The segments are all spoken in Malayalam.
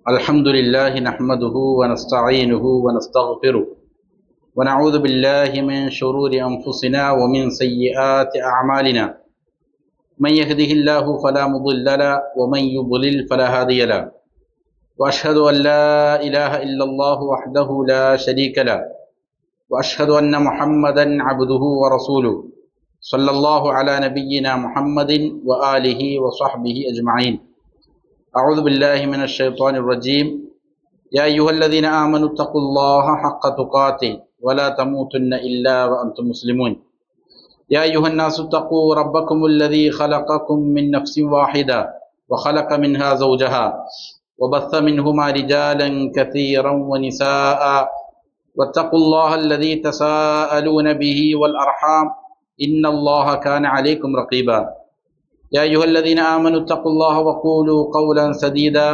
الحمد لله نحمده ونستعينه ونستغفره ونعوذ بالله من شرور أنفسنا ومن سيئات أعمالنا. من يهده الله فلا مضل له ومن يضلل فلا هادي له. وأشهد أن لا إله إلا الله وحده لا شريك له وأشهد أن محمدا عبده ورسوله صلى الله على نبينا محمد وآله وصحبه أجمعين. أعوذ بالله من الشيطان الرجيم. يا أيها الذين آمنوا اتقوا الله حق تقاته ولا تموتن إلا وأنتم مسلمون. يا أيها الناس اتقوا ربكم الذي خلقكم من نفس واحدة وخلق منها زوجها وبث منهما رجالا كثيرا ونساء واتقوا الله الذي تساءلون به والأرحام إن الله كان عليكم رقيبا. يا أيها الذين آمنوا اتقوا الله وقولوا قولا سديدا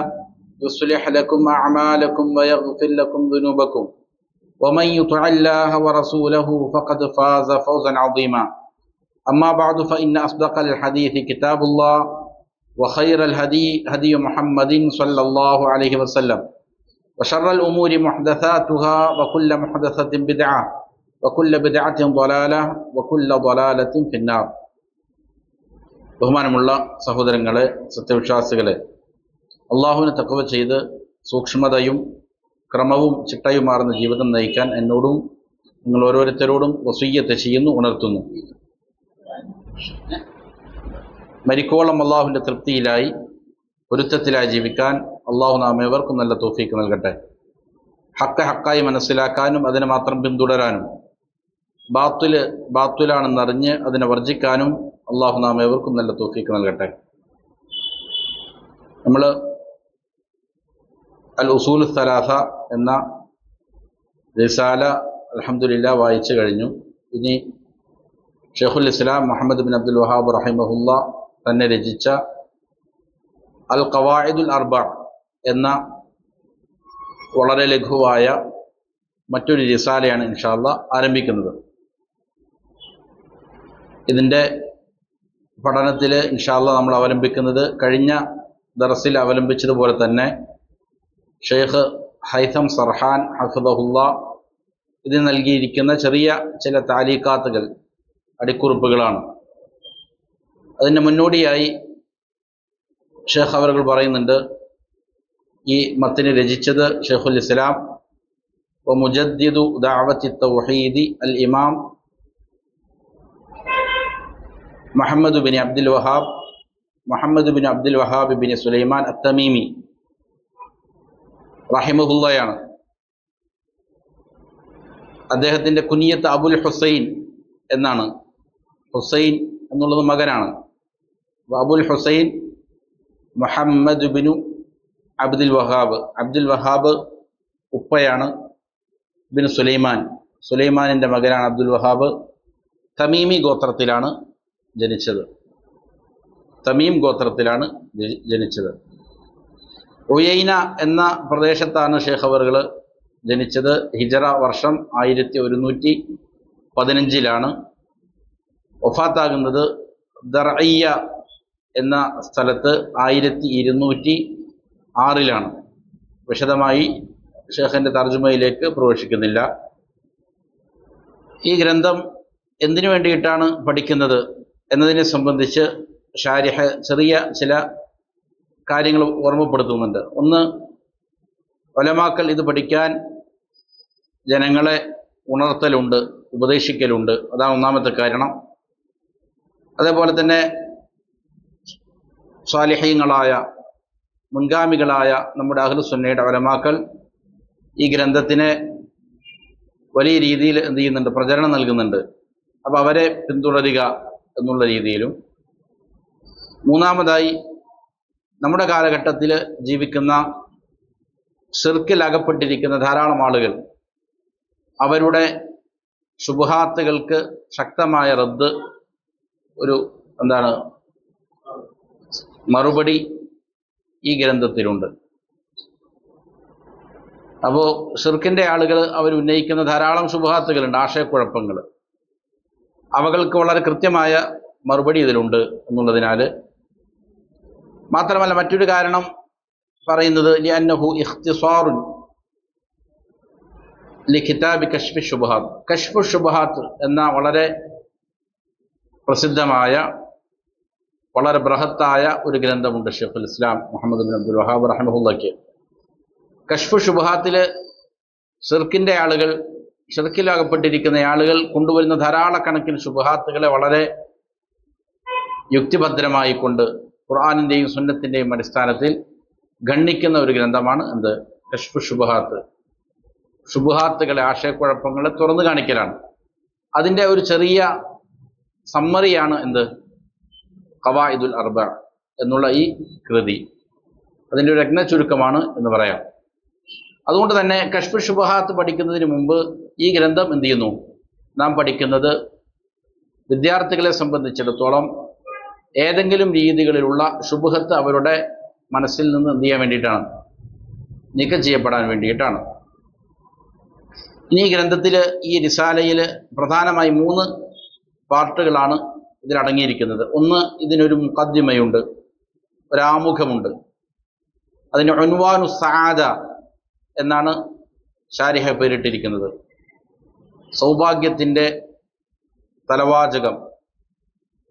يصلح لكم أعمالكم ويغفر لكم ذنوبكم ومن يطع الله ورسوله فقد فاز فوزا عظيما. أما بعد فإن أصدق الحديث كتاب الله وخير الهدي هدي محمد صلى الله عليه وسلم وشر الأمور محدثاتها وكل محدثة بدعة وكل بدعة ضلالة وكل ضلالة في النار. ബഹുമാനമുള്ള സഹോദരങ്ങളെ, സത്യവിശ്വാസികളെ, അള്ളാഹുവിനെ തഖ്വ ചെയ്ത് സൂക്ഷ്മതയും ക്രമവും ചിട്ടയുമാർന്ന ജീവിതം നയിക്കാൻ എന്നോടും നിങ്ങൾ ഓരോരുത്തരോടും വസിയ്യത്ത് ചെയ്യുന്നു, ഉണർത്തുന്നു. മരിക്കോളം അള്ളാഹുവിൻ്റെ തൃപ്തിയിലായി പൊരുത്തത്തിലായി ജീവിക്കാൻ അള്ളാഹു നാം ഏവർക്കും നല്ല തൗഫീക്ക് നൽകട്ടെ. ഹക്കായി മനസ്സിലാക്കാനും അതിനെ മാത്രം പിന്തുടരാനും ബാത്തുലാണെന്നറിഞ്ഞ് അതിനെ വർജിക്കാനും അള്ളാഹു നാം ഏവർക്കും നല്ല തൗഫീക്ക് നൽകട്ടെ. നമ്മൾ അൽ ഉസൂൽ സലാസ എന്ന റിസാല അൽഹംദുലില്ലാ വായിച്ചു കഴിഞ്ഞു. ഇനി ഷെയ്ഖുൽ ഇസ്ലാം മുഹമ്മദ് ബിൻ അബ്ദുൽ വഹാബ് റഹിമഹുല്ല തന്നെ രചിച്ച അൽ ഖവാഇദുൽ അർബഅ എന്ന വളരെ ലഘുവായ മറ്റൊരു റിസാലയാണ് ഇൻഷാ അല്ലാഹ് ആരംഭിക്കുന്നത്. ഇതിൻ്റെ പഠനത്തിൽ ഇൻഷാ അല്ലാഹ് നമ്മൾ അവലംബിക്കുന്നത് കഴിഞ്ഞ ദർസിൽ അവലംബിച്ചതുപോലെ തന്നെ ഷെയ്ഖ് ഹൈതം സർഹാൻ ഹഫിദഹുല്ലാ ഇതിന് നൽകിയിരിക്കുന്ന ചെറിയ ചില താലീഖാത്തുകൾ, അടിക്കുറിപ്പുകളാണ്. അതിൻ്റെ മുന്നോടിയായി ഷെയ്ഖ് അവറുകൾ പറയുന്നുണ്ട്, ഈ മത്തിനെ രചിച്ചത് ഷെയ്ഖുൽ ഇസ്ലാം വ മുജദ്ദിദു ദഅവത്തി തൗഹീദി അൽ ഇമാം Muhammad bin Abdul Wahhab bin Sulaiman അത്തമീമി റഹിമഹുല്ലയാണ്. അദ്ദേഹത്തിൻ്റെ കുനിയത്ത് അബുൽ ഹുസൈൻ എന്നാണ്. ഹുസൈൻ എന്നുള്ളത് മകനാണ്. അബുൽ ഹുസൈൻ മുഹമ്മദ് ബിനു അബ്ദുൽ വഹാബ് ഉപ്പയാണ്. ബിൻ സുലൈമാനിൻ്റെ മകനാണ് അബ്ദുൽ വഹാബ്. തമീമി ഗോത്രത്തിലാണ് ജനിച്ചത്. തമീം ഗോത്രത്തിലാണ് ജനിച്ചത്. ഉയൈന എന്ന പ്രദേശത്താണ് ഷെയ്ഖ് അവറുകൾ ജനിച്ചത്. ഹിജറ വർഷം 1115 വഫാത്താകുന്നത് ദർഇയ്യ എന്ന സ്ഥലത്ത് 1206 വിശദമായി ഷെയ്ഖിൻ്റെ തർജുമയിലേക്ക് പ്രവേശിക്കുന്നില്ല. ഈ ഗ്രന്ഥം എന്തിനു വേണ്ടിയിട്ടാണ് പഠിക്കുന്നത് എന്നതിനെ സംബന്ധിച്ച് ഷാരിഹ് ചെറിയ ചില കാര്യങ്ങൾ ഓർമ്മപ്പെടുത്തുന്നുണ്ട്. ഒന്ന്, ഉലമാക്കൾ ഇത് പഠിക്കാൻ ജനങ്ങളെ ഉണർത്തലുണ്ട്, ഉപദേശിക്കലുണ്ട്. അതാണ് ഒന്നാമത്തെ കാരണം. അതേപോലെ തന്നെ സ്വാലിഹീങ്ങളായ മുൻഗാമികളായ നമ്മുടെ അഹ്ലുസുന്നയുടെ ഉലമാക്കൾ ഈ ഗ്രന്ഥത്തിനെ വലിയ രീതിയിൽ എന്ത് ചെയ്യുന്നുണ്ട്, പ്രചരണം നൽകുന്നുണ്ട്. അപ്പോൾ അവരെ പിന്തുടരുക എന്നുള്ള രീതിയിലും. മൂന്നാമതായി, നമ്മുടെ കാലഘട്ടത്തിൽ ജീവിക്കുന്ന ശിർക്കിൽ അകപ്പെട്ടിരിക്കുന്ന ധാരാളം ആളുകൾ അവരുടെ ശുബ്ഹാത്തുകൾക്ക് ശക്തമായ റദ്ദ്, ഒരു മറുപടി ഈ ഗ്രന്ഥത്തിലുണ്ട്. അപ്പോൾ ശിർക്കിൻ്റെ ആളുകൾ അവർ ഉന്നയിക്കുന്ന ധാരാളം ശുബ്ഹാത്തുകളുണ്ട്, ആശയക്കുഴപ്പങ്ങൾ. അവകൾക്ക് വളരെ കൃത്യമായ മറുപടി ഇതിലുണ്ട് എന്നുള്ളതിനാൽ. മാത്രമല്ല, മറ്റൊരു കാരണം പറയുന്നത് ലിഅന്നഹു ഇഖ്തിസാറുൻ ലികിതാബി കശ്ഫി ശുബ്ഹാത്ത്. കശ്ഫു ശുബ്ഹാത്ത് എന്ന വളരെ പ്രസിദ്ധമായ വളരെ ബൃഹത്തായ ഒരു ഗ്രന്ഥമുണ്ട് ഷെയ്ഖുൽ ഇസ്ലാം മുഹമ്മദ് ബിൻ അബ്ദുൽ വഹാബ് റഹിമഹുള്ളാഹ്ക്ക്. കശ്ഫു ശുബ്ഹാത്തിൽ ഷിർക്കിൻ്റെ ആളുകൾ, ഷിർക്കിലകപ്പെട്ടിരിക്കുന്ന ആളുകൾ കൊണ്ടുവരുന്ന ധാരാളക്കണക്കിന് ശുബ്ഹാത്തുകളെ വളരെ യുക്തിഭദ്രമായി കൊണ്ട് ഖുർആനിൻ്റെയും സുന്നത്തിൻ്റെയും അടിസ്ഥാനത്തിൽ ഗണ്ണിക്കുന്ന ഒരു ഗ്രന്ഥമാണ് എന്ത്? കശ്ഫു ശുബ്ഹാത്ത്. ശുബ്ഹാത്തുകളെ, ആശയക്കുഴപ്പങ്ങളെ തുറന്നു കാണിക്കലാണ്. അതിൻ്റെ ഒരു ചെറിയ സമ്മറിയാണ് എന്ത്? ഖവായിദുൽ അർബഅ എന്നുള്ള ഈ കൃതി. അതിൻ്റെ ഒരു രത്ന ചുരുക്കമാണ് എന്ന് പറയാം. അതുകൊണ്ട് തന്നെ കശ്ഫു ശുബ്ഹാത്ത് പഠിക്കുന്നതിന് മുമ്പ് ഈ ഗ്രന്ഥം എന്ത് ചെയ്യുന്നു? നാം പഠിക്കുന്നത് വിദ്യാർത്ഥികളെ സംബന്ധിച്ചിടത്തോളം ഏതെങ്കിലും രീതികളിലുള്ള ശുബ്ഹത്ത് അവരുടെ മനസ്സിൽ നിന്ന് എന്ത് ചെയ്യാൻ വേണ്ടിയിട്ടാണ്? നീക്കം ചെയ്യപ്പെടാൻ വേണ്ടിയിട്ടാണ്. ഇനി ഈ ഗ്രന്ഥത്തിൽ, ഈ റിസാലയിൽ പ്രധാനമായി 3 പാർട്ടുകളാണ് ഇതിലടങ്ങിയിരിക്കുന്നത്. ഒന്ന്, ഇതിനൊരു മുഖദ്ദിമയുണ്ട്, ഒരാമുഖമുണ്ട്. അതിന് ഉൻവാനു സആദ എന്നാണ് ശാരിഹ പേരിട്ടിരിക്കുന്നത്. സൗഭാഗ്യത്തിൻ്റെ തലവാചകം,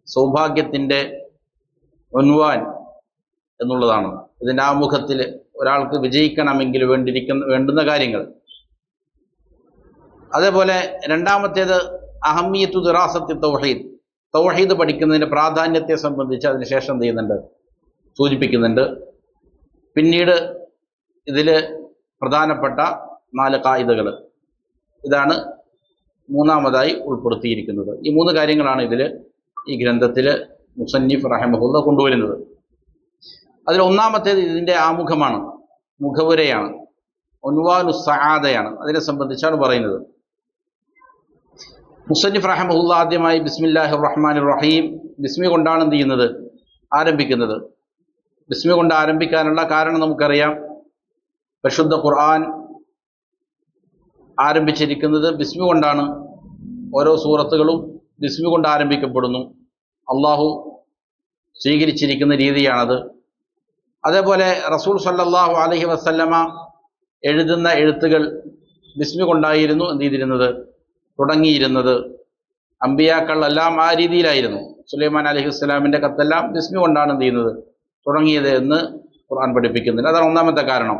സൗഭാഗ്യത്തിൻ്റെ ഉൻവാൻ എന്നുള്ളതാണ്. ഇതിൻ്റെ ആമുഖത്തിൽ ഒരാൾക്ക് വിജയിക്കണമെങ്കിൽ വേണ്ടുന്ന കാര്യങ്ങൾ. അതേപോലെ രണ്ടാമത്തേത് അഹമ്മിയത്തു ദിറാസത്തി തൗഹീദ്, തൗഹീദ് പഠിക്കുന്നതിൻ്റെ പ്രാധാന്യത്തെ സംബന്ധിച്ച് അതിനുശേഷം എന്ത് ചെയ്യുന്നുണ്ട്? സൂചിപ്പിക്കുന്നുണ്ട്. പിന്നീട് ഇതിൽ പ്രധാനപ്പെട്ട 4 ഖായിദകൾ, ഇതാണ് മൂന്നാമതായി ഉൾപ്പെടുത്തിയിരിക്കുന്നത്. ഈ 3 കാര്യങ്ങളാണ് ഈ ഗ്രന്ഥത്തിൽ മുസന്നിഫ് റഹിമഹുല്ലാഹ് കൊണ്ടുവരുന്നത്. അതിൽ ഒന്നാമത്തേത് ഇതിൻ്റെ ആമുഖമാണ്, മുഖവുരയാണ്, ഉൻവാനു സആദയാണ്. അതിനെ സംബന്ധിച്ചാണ് പറയുന്നത്. മുസന്നിഫ് റഹിമഹുല്ലാഹ് ആദ്യമായി ബിസ്മില്ലാഹിർ റഹ്മാനിർ റഹീം, ബിസ്മി കൊണ്ടാണ് എന്ത് ചെയ്യുന്നത്? ആരംഭിക്കുന്നത്. ബിസ്മി കൊണ്ട് ആരംഭിക്കാനുള്ള കാരണം നമുക്കറിയാം. പരിശുദ്ധ ഖുർആൻ ആരംഭിച്ചിരിക്കുന്നത് ബിസ്മി കൊണ്ടാണ്. ഓരോ സൂറത്തുകളും ബിസ്മി കൊണ്ട് ആരംഭിക്കപ്പെടുന്നു. അള്ളാഹു സ്വീകരിച്ചിരിക്കുന്ന രീതിയാണത്. അതേപോലെ റസൂൽ സല്ലല്ലാഹു അലൈഹി വസല്ലമ എഴുതുന്ന എഴുത്തുകൾ ബിസ്മി കൊണ്ടായിരുന്നു എന്ത് ചെയ്തിരുന്നത്? തുടങ്ങിയിരുന്നത്. അമ്പിയാക്കൾ എല്ലാം ആ രീതിയിലായിരുന്നു. സുലൈമാൻ അലൈഹിസ്സലാമിൻ്റെ കത്തെല്ലാം ബിസ്മി കൊണ്ടാണ് എന്ത് ചെയ്യുന്നത്? തുടങ്ങിയത് എന്ന് ഖുർആൻ പഠിപ്പിക്കുന്നുണ്ട്. അതാണ് ഒന്നാമത്തെ കാരണം.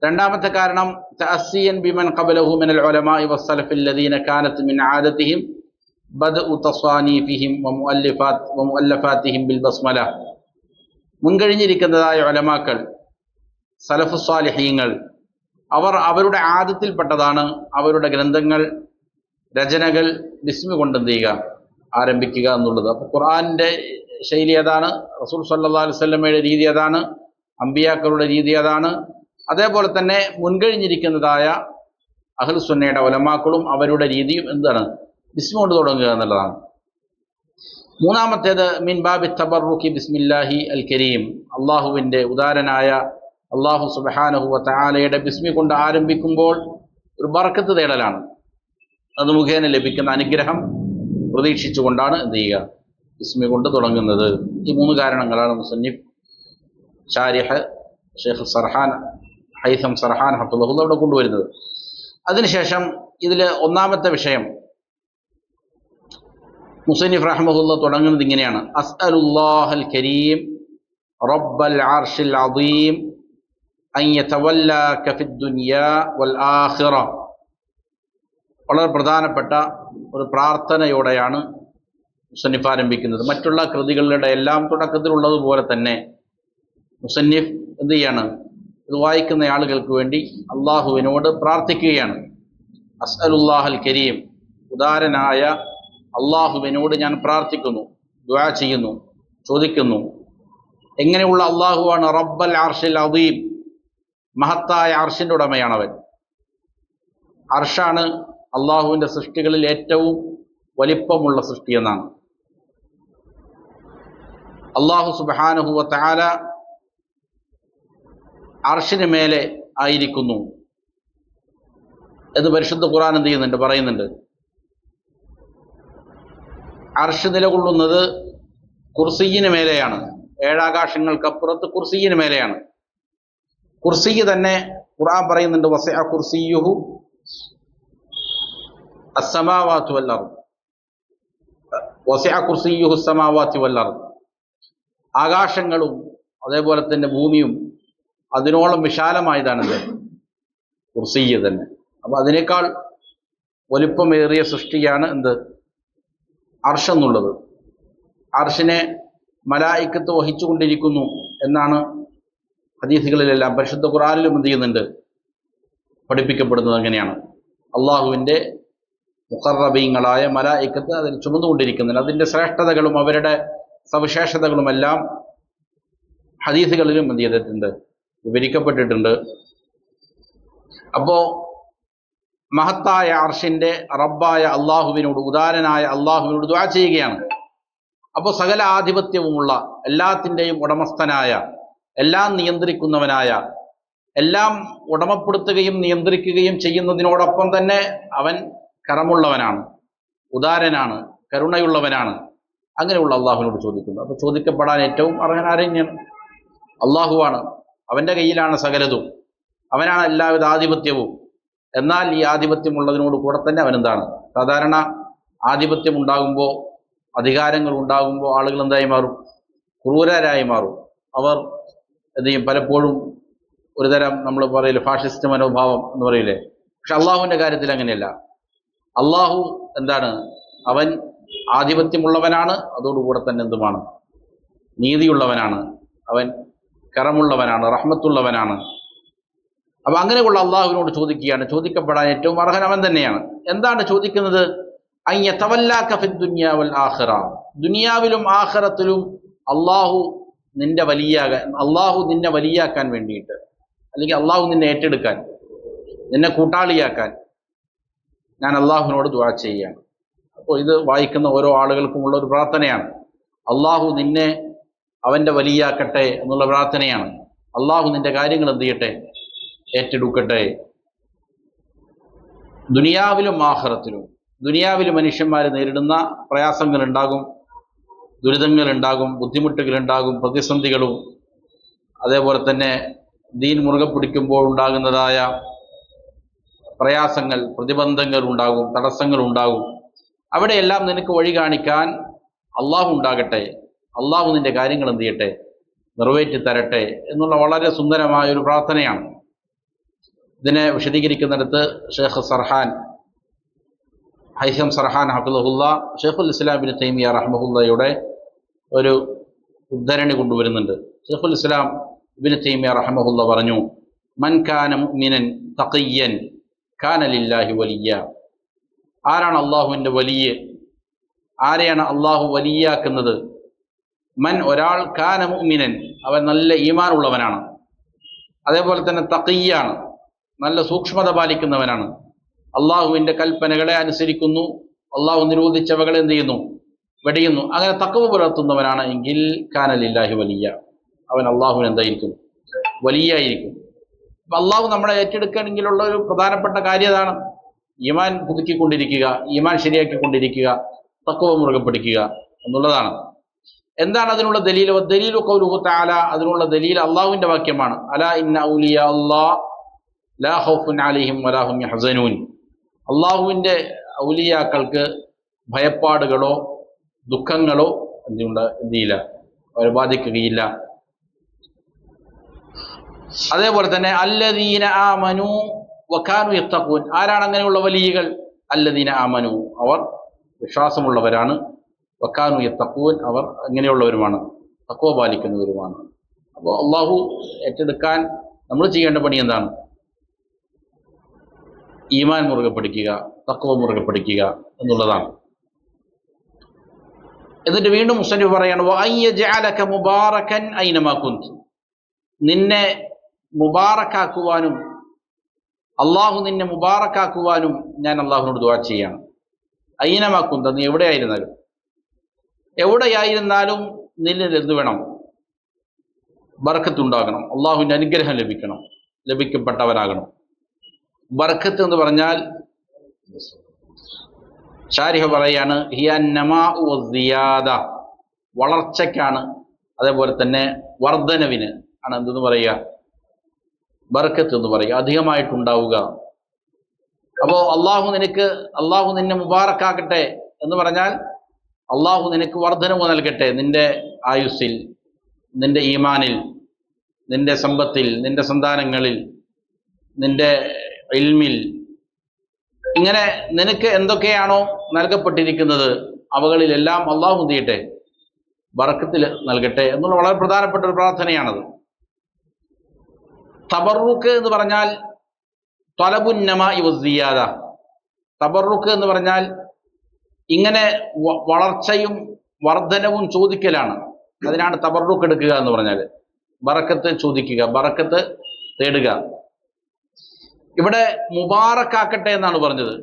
രണ്ടാമത്തെ കാരണം തഅസ്സിയൻ ബിമൻ ഖബലഹു മിനൽ ഉലമാഇ വസ്സലഫി അല്ലദീന കാനത് മിൻ ആദതിഹിം ബദ്ഉ തസ്വാനീഫിഹിം വമുഅല്ലഫാതിഹിം ബിൽ ബസ്മല. മുൻകഴിഞ്ഞിരിക്കുന്നതായ ഉലമാക്കൾ, സലഫു സ്വാലിഹീങ്ങൾ, അവരുടെ ആദത്തിൽപ്പെട്ടതാണ് അവരുടെ ഗ്രന്ഥങ്ങൾ, രചനകൾ ബിസ്മി കൊണ്ട് എന്ത് ചെയ്യുക? ആരംഭിക്കുക എന്നുള്ളത്. അപ്പോൾ ഖുർആനിൻ്റെ ശൈലി അതാണ്, റസൂൽ സല്ലല്ലാഹു അലൈഹി വസല്ലമയുടെ രീതി അതാണ്, അമ്പിയാക്കളുടെ രീതി അതാണ്. അതേപോലെ തന്നെ മുൻകഴിഞ്ഞിരിക്കുന്നതായ അഹ്ലുസുന്നയുടെ ഉലമാക്കളും അവരുടെ രീതിയും എന്താണ്? ബിസ്മി കൊണ്ട് തുടങ്ങുക എന്നുള്ളതാണ്. മൂന്നാമത്തേത് മിൻ ബാബി തബറുക്കി ബിസ്മില്ലാഹി അൽ കരീം, അള്ളാഹുവിൻ്റെ ഉദാരനായ അള്ളാഹു സുബ്ഹാനഹു വ തആലയുടെ ബിസ്മി കൊണ്ട് ആരംഭിക്കുമ്പോൾ ഒരു ബർക്കത്ത് തേടലാണ്. അത് മുഖേന ലഭിക്കുന്ന അനുഗ്രഹം പ്രതീക്ഷിച്ചുകൊണ്ടാണ് എന്ത് ചെയ്യുക? ബിസ്മി കൊണ്ട് തുടങ്ങുന്നത്. ഈ 3 കാരണങ്ങളാണ് മുസന്നിഫ് ഷാരിഹ് ഷെയ്ഖ് സർഹാൻ ഹൈസം സർഹാൻ ഹഫ്ളഹുല്ലാഹ് അവിടെ കൊണ്ടുവരുന്നത്. അതിനുശേഷം ഇതിൽ ഒന്നാമത്തെ വിഷയം മുസന്നിഫ് റഹിമഹുല്ലാഹ് തുടങ്ങുന്നത് ഇങ്ങനെയാണ്: അസ്അലുല്ലാഹൽ കരീം റബ്ബൽ അർശിൽ അദീം അൻ യതവല്ലാക ഫിദ് ദുനിയാ വൽ ആഖിറ. വളരെ പ്രധാനപ്പെട്ട ഒരു പ്രാർത്ഥനയോടെയാണ് മുസന്നിഫ് ആരംഭിക്കുന്നത്. മറ്റുള്ള കൃതികളുടെ എല്ലാം തുടക്കത്തിലുള്ളതുപോലെ തന്നെ മുസന്നിഫ് എന്ത് ചെയ്യാണ്? ഇത് വായിക്കുന്ന ആളുകൾക്ക് വേണ്ടി അള്ളാഹുവിനോട് പ്രാർത്ഥിക്കുകയാണ്. അസ്അലുല്ലാഹൽ കരീം, ഉദാരനായ അള്ളാഹുവിനോട് ഞാൻ പ്രാർത്ഥിക്കുന്നു, ദുആ ചെയ്യുന്നു, ചോദിക്കുന്നു. എങ്ങനെയുള്ള അള്ളാഹുവാണ്? റബ്ബൽ അർശിൽ അദീം, മഹത്തായ അർശിൻ്റെ ഉടമയാണവൻ. അർഷാണ് അള്ളാഹുവിൻ്റെ സൃഷ്ടികളിൽ ഏറ്റവും വലിപ്പമുള്ള സൃഷ്ടി എന്നാണ്. അള്ളാഹു സുബ്ഹാനഹു വ തആല അർശിന് മേലെ ആയിരിക്കുന്നു എന്ന് പരിശുദ്ധ ഖുർആൻ എന്ത് ചെയ്യുന്നുണ്ട്? പറയുന്നുണ്ട്. അർശ് നിലകൊള്ളുന്നത് കുർസിയിന് മേലെയാണ്. 7 ആകാശങ്ങൾക്കപ്പുറത്ത് കുർസിയിന് മേലെയാണ്. കുർസി തന്നെ ഖുർആൻ പറയുന്നുണ്ട്, വസിഅ കുർസിയുഹു അസ്സമാവാതി വൽ അർദ്, വസിഅ കുർസിയുഹു അസ്സമാവാതി വൽ അർദ്. ആകാശങ്ങളും അതേപോലെ തന്നെ ഭൂമിയും അതിനോളം വിശാലമായതാണെന്ന് കുർസി തന്നെ. അപ്പൊ അതിനേക്കാൾ വലിപ്പമേറിയ സൃഷ്ടിയാണ് എന്ത്? അർശ് എന്നുള്ളത്. അർശിനെ മലായിക്കത്ത് വഹിച്ചുകൊണ്ടിരിക്കുന്നു എന്നാണ് ഹദീസുകളിലെല്ലാം, പരിശുദ്ധ ഖുർആനിലും എന്ത് ചെയ്യുന്നുണ്ട്, പഠിപ്പിക്കപ്പെടുന്നത്. അങ്ങനെയാണ് അള്ളാഹുവിൻ്റെ മുഖറബീങ്ങളായ മലായിക്കത്ത് അതിൽ ചുമന്നുകൊണ്ടിരിക്കുന്നുണ്ട്. അതിൻ്റെ ശ്രേഷ്ഠതകളും അവരുടെ സവിശേഷതകളുമെല്ലാം ഹദീസുകളിലും എന്ത് ചെയ്തിട്ടുണ്ട്, വിവരിക്കപ്പെട്ടിട്ടുണ്ട്. അപ്പോ മഹത്തായ അർഷിന്റെ റബ്ബായ അള്ളാഹുവിനോട്, ഉദാരനായ അള്ളാഹുവിനോട് ദുആ ചെയ്യുകയാണ്. അപ്പോൾ സകല ആധിപത്യവുമുള്ള, എല്ലാത്തിൻ്റെയും ഉടമസ്ഥനായ, എല്ലാം നിയന്ത്രിക്കുന്നവനായ, എല്ലാം ഉടമപ്പെടുത്തുകയും നിയന്ത്രിക്കുകയും ചെയ്യുന്നതിനോടൊപ്പം തന്നെ അവൻ കരമുള്ളവനാണ്, ഉദാരനാണ്, കരുണയുള്ളവനാണ്. അങ്ങനെയുള്ള അള്ളാഹുവിനോട് ചോദിക്കുന്നു. അപ്പോൾ ചോദിക്കപ്പെടാൻ ഏറ്റവും അർഹനാരെന്നെയാണ്? അള്ളാഹുവാണ്. അവൻ്റെ കയ്യിലാണ് സകലതും, അവനാണ് എല്ലാവിധ ആധിപത്യവും. എന്നാൽ ഈ ആധിപത്യമുള്ളതിനോട് കൂടെ തന്നെ അവനെന്താണ്? സാധാരണ ആധിപത്യം ഉണ്ടാകുമ്പോൾ, അധികാരങ്ങൾ ഉണ്ടാകുമ്പോൾ ആളുകൾ എന്തായി മാറും? ക്രൂരരായി മാറും. അവർ എന്ത് ചെയ്യും? പലപ്പോഴും ഒരുതരം നമ്മൾ പറയില്ലേ, ഫാഷിസ്റ്റ് മനോഭാവം എന്ന് പറയില്ലേ. പക്ഷെ അള്ളാഹുവിൻ്റെ കാര്യത്തിൽ അങ്ങനെയല്ല. അള്ളാഹു എന്താണ്? അവൻ ആധിപത്യമുള്ളവനാണ്, അതോടുകൂടെ തന്നെ എന്തുമാണ്? നീതിയുള്ളവനാണ്, അവൻ കരമുള്ളവനാണ്, റഹ്മത്തുള്ളവനാണ്. അപ്പൊ അങ്ങനെയുള്ള അള്ളാഹുവിനോട് ചോദിക്കുകയാണ്. ചോദിക്കപ്പെടാൻ ഏറ്റവും അർഹൻ അവൻ തന്നെയാണ്. എന്താണ് ചോദിക്കുന്നത്? അയ്യതവല്ലാക ഫിദ് ദുനിയ വൽ ആഖിറ, ദുനിയാവിലും ആഖിറത്തിലും അള്ളാഹു നിന്നെ വലിയാക്കാൻ വേണ്ടിയിട്ട്, അല്ലെങ്കിൽ അള്ളാഹു നിന്നെ ഏറ്റെടുക്കാൻ, നിന്നെ കൂട്ടാളിയാക്കാൻ ഞാൻ അള്ളാഹുവിനോട് ദുആ ചെയ്യുകയാണ്. അപ്പോൾ ഇത് വായിക്കുന്ന ഓരോ ആളുകൾക്കുമുള്ള ഒരു പ്രാർത്ഥനയാണ്. അള്ളാഹു നിന്നെ അവൻ്റെ വലിയാക്കട്ടെ എന്നുള്ള പ്രാർത്ഥനയാണ്. അള്ളാഹു നിന്റെ കാര്യങ്ങൾ എന്ത് ചെയ്യട്ടെ? ഏറ്റെടുക്കട്ടെ. ദുനിയാവിലും ആഖിറത്തിലും. ദുനിയാവിൽ മനുഷ്യന്മാർ നേരിടുന്ന പ്രയാസങ്ങളുണ്ടാകും, ദുരിതങ്ങളുണ്ടാകും, ബുദ്ധിമുട്ടുകളുണ്ടാകും, പ്രതിസന്ധികളും, അതേപോലെ തന്നെ ദീൻ മുറുകെ പിടിക്കുമ്പോൾ ഉണ്ടാകുന്നതായ പ്രയാസങ്ങൾ, പ്രതിബന്ധങ്ങൾ ഉണ്ടാകും, തടസ്സങ്ങൾ ഉണ്ടാകും. അവിടെയെല്ലാം നിനക്ക് വഴി കാണിക്കാൻ അള്ളാഹു ഉണ്ടാകട്ടെ, അള്ളാഹു നിന്റെ കാര്യങ്ങൾ എന്ത് ചെയ്യട്ടെ? നിറവേറ്റി തരട്ടെ എന്നുള്ള വളരെ സുന്ദരമായ ഒരു പ്രാർത്ഥനയാണ്. ഇതിനെ വിശദീകരിക്കുന്നിടത്ത് ഷെയ്ഖ് സർഹാൻ, ഹൈസം സർഹാൻ ഹഫിളഹുല്ല, ഷെയ്ഖുൽ ഇസ്ലാം ഇബ്നു തൈമിയ്യ റഹ്മഹുല്ലയുടെ ഒരു ഉദ്ധരണി കൊണ്ടുവരുന്നുണ്ട്. ഷെയ്ഖുൽ ഇസ്ലാം ഇബ്നു തൈമിയ്യ റഹ്മഹുല്ല പറഞ്ഞു, മൻ കാന മുഅ്മിനൻ തഖിയ്യൻ കാന ലില്ലാഹി വലിയ. ആരാണ് അള്ളാഹുവിൻ്റെ വലിയ? ആരെയാണ് അള്ളാഹു വലിയാക്കുന്നത്? മൻ, ഒരാൾ, കാന മുഅ്മിനൻ, അവൻ നല്ല ഈമാൻ ഉള്ളവനാണ്, അതേപോലെ തന്നെ തഖിയ്യാണ്, നല്ല സൂക്ഷ്മത പാലിക്കുന്നവനാണ്, അള്ളാഹുവിൻ്റെ കൽപ്പനകളെ അനുസരിക്കുന്നു, അള്ളാഹു നിരോധിച്ചവകളെ എന്ത് ചെയ്യുന്നു? വെടിയുന്നു. അങ്ങനെ തഖ്വ പുലർത്തുന്നവനാണ് എങ്കിൽ കാന ലില്ലാഹി വലിയ, അവൻ അള്ളാഹുവിന് എന്തായിരിക്കും? വലിയായിരിക്കും. അപ്പം അള്ളാഹു നമ്മളെ ഏറ്റെടുക്കണമെങ്കിലുള്ള ഒരു പ്രധാനപ്പെട്ട കാര്യം അതാണ്. ഈമാൻ പുതുക്കിക്കൊണ്ടിരിക്കുക, ഈമാൻ ശരിയാക്കിക്കൊണ്ടിരിക്കുക, തഖ്വ മുറുകെ പിടിക്കുക എന്നുള്ളതാണ്. എന്താണ് അതിനുള്ള ദലീൽ? ദലീലു ഖൗലുഹു തആല, അതിനുള്ള ദലീൽ അള്ളാഹുവിൻ്റെ വാക്യമാണ്. അലാ ഇന്ന ഔലിയ അല്ലാഹ് ലാ ഖൗഫുൻ അലൈഹിം വലാ ഹും യഹ്സനൂൻ. അള്ളാഹുവിൻ്റെ ഔലിയാക്കൾക്ക് ഭയപ്പാടുകളോ ദുഃഖങ്ങളോ എന്തില്ല, അവരെ ബാധിക്കുകയില്ല. അതേപോലെ തന്നെ അല്ലദീന ആമനു വകാനു യത്തഖൂൻ. ആരാണ് അങ്ങനെയുള്ള വലിയകൾ? അല്ലദീന ആമനു, അവർ വിശ്വാസമുള്ളവരാണ്, വകാനു യത്തഖൂൻ, അവർ അങ്ങനെയുള്ളവരുമാണ്, തഖ്വ പാലിക്കുന്നവരുമാണ്. അപ്പോൾ അള്ളാഹു ഏറ്റെടുക്കാൻ നമ്മൾ ചെയ്യേണ്ട പണി എന്താണ്? ഈമാൻ മുറുകെ പിടിക്കുക, തഖ്വ മുറുകെ പിടിക്കുക എന്നുള്ളതാണ്. എന്നിട്ട് വീണ്ടും മുസ്ലിം പറയാണ്, വഅയ്യജഅലക മുബാറകൻ ഐനമാ കുന്ത്, നിന്നെ മുബാറക്കാക്കുവാനും, അള്ളാഹു നിന്നെ മുബാറക്കാക്കുവാനും ഞാൻ അള്ളാഹുവിനോട് ദുആ ചെയ്യാണ്. ഐനമാ കുന്ത, നീ എവിടെയായിരുന്നാലും നിന്നിൽ എന്ത് വേണം? ബർക്കത്തുണ്ടാകണം, അള്ളാഹുവിൻ്റെ അനുഗ്രഹം ലഭിക്കണം, ലഭിക്കപ്പെട്ടവനാകണം. ബർക്കത്ത് എന്ന് പറഞ്ഞാൽ ശാരിഹ പറയാണ്, ഹിയ നമാഉ വസിയാദ, വളർച്ചയ്ക്കാണ്, അതേപോലെ തന്നെ വർധനവിന് ആണ് എന്തെന്ന് പറയുക? ബർക്കത്ത് എന്ന് പറയുക, അധികമായിട്ടുണ്ടാവുക. അപ്പോൾ അള്ളാഹു നിന്നെ മുബാറക്കാക്കട്ടെ എന്ന് പറഞ്ഞാൽ അള്ളാഹു നിനക്ക് വർധനവ് നൽകട്ടെ, നിന്റെ ആയുസ്സിൽ, നിന്റെ ഈമാനിൽ, നിന്റെ സമ്പത്തിൽ, നിന്റെ സന്താനങ്ങളിൽ, നിന്റെ ഇൽമിൽ, ഇങ്ങനെ നിനക്ക് എന്തൊക്കെയാണോ നൽകപ്പെട്ടിരിക്കുന്നത് അവകളിലെല്ലാം അള്ളാഹു ചെയ്യട്ടെ, ബറക്കത്തിൽ നൽകട്ടെ എന്നുള്ള വളരെ പ്രധാനപ്പെട്ട ഒരു പ്രാർത്ഥനയാണത്. തബറുക്ക് എന്ന് പറഞ്ഞാൽ ത്വലബുൻ നമാഇ വസ്സിയാദ. തബറുക്ക് എന്ന് പറഞ്ഞാൽ ഇങ്ങനെ വളർച്ചയും വർധനവും ചോദിക്കലാണ്. അതിനാണ് തബറുക്ക് എടുക്കുക എന്ന് പറഞ്ഞാൽ, ബറക്കത്ത് ചോദിക്കുക, ബറക്കത്ത് തേടുക. ഇവിടെ മുബാറക്കാക്കട്ടെ എന്നാണ് പറഞ്ഞത്.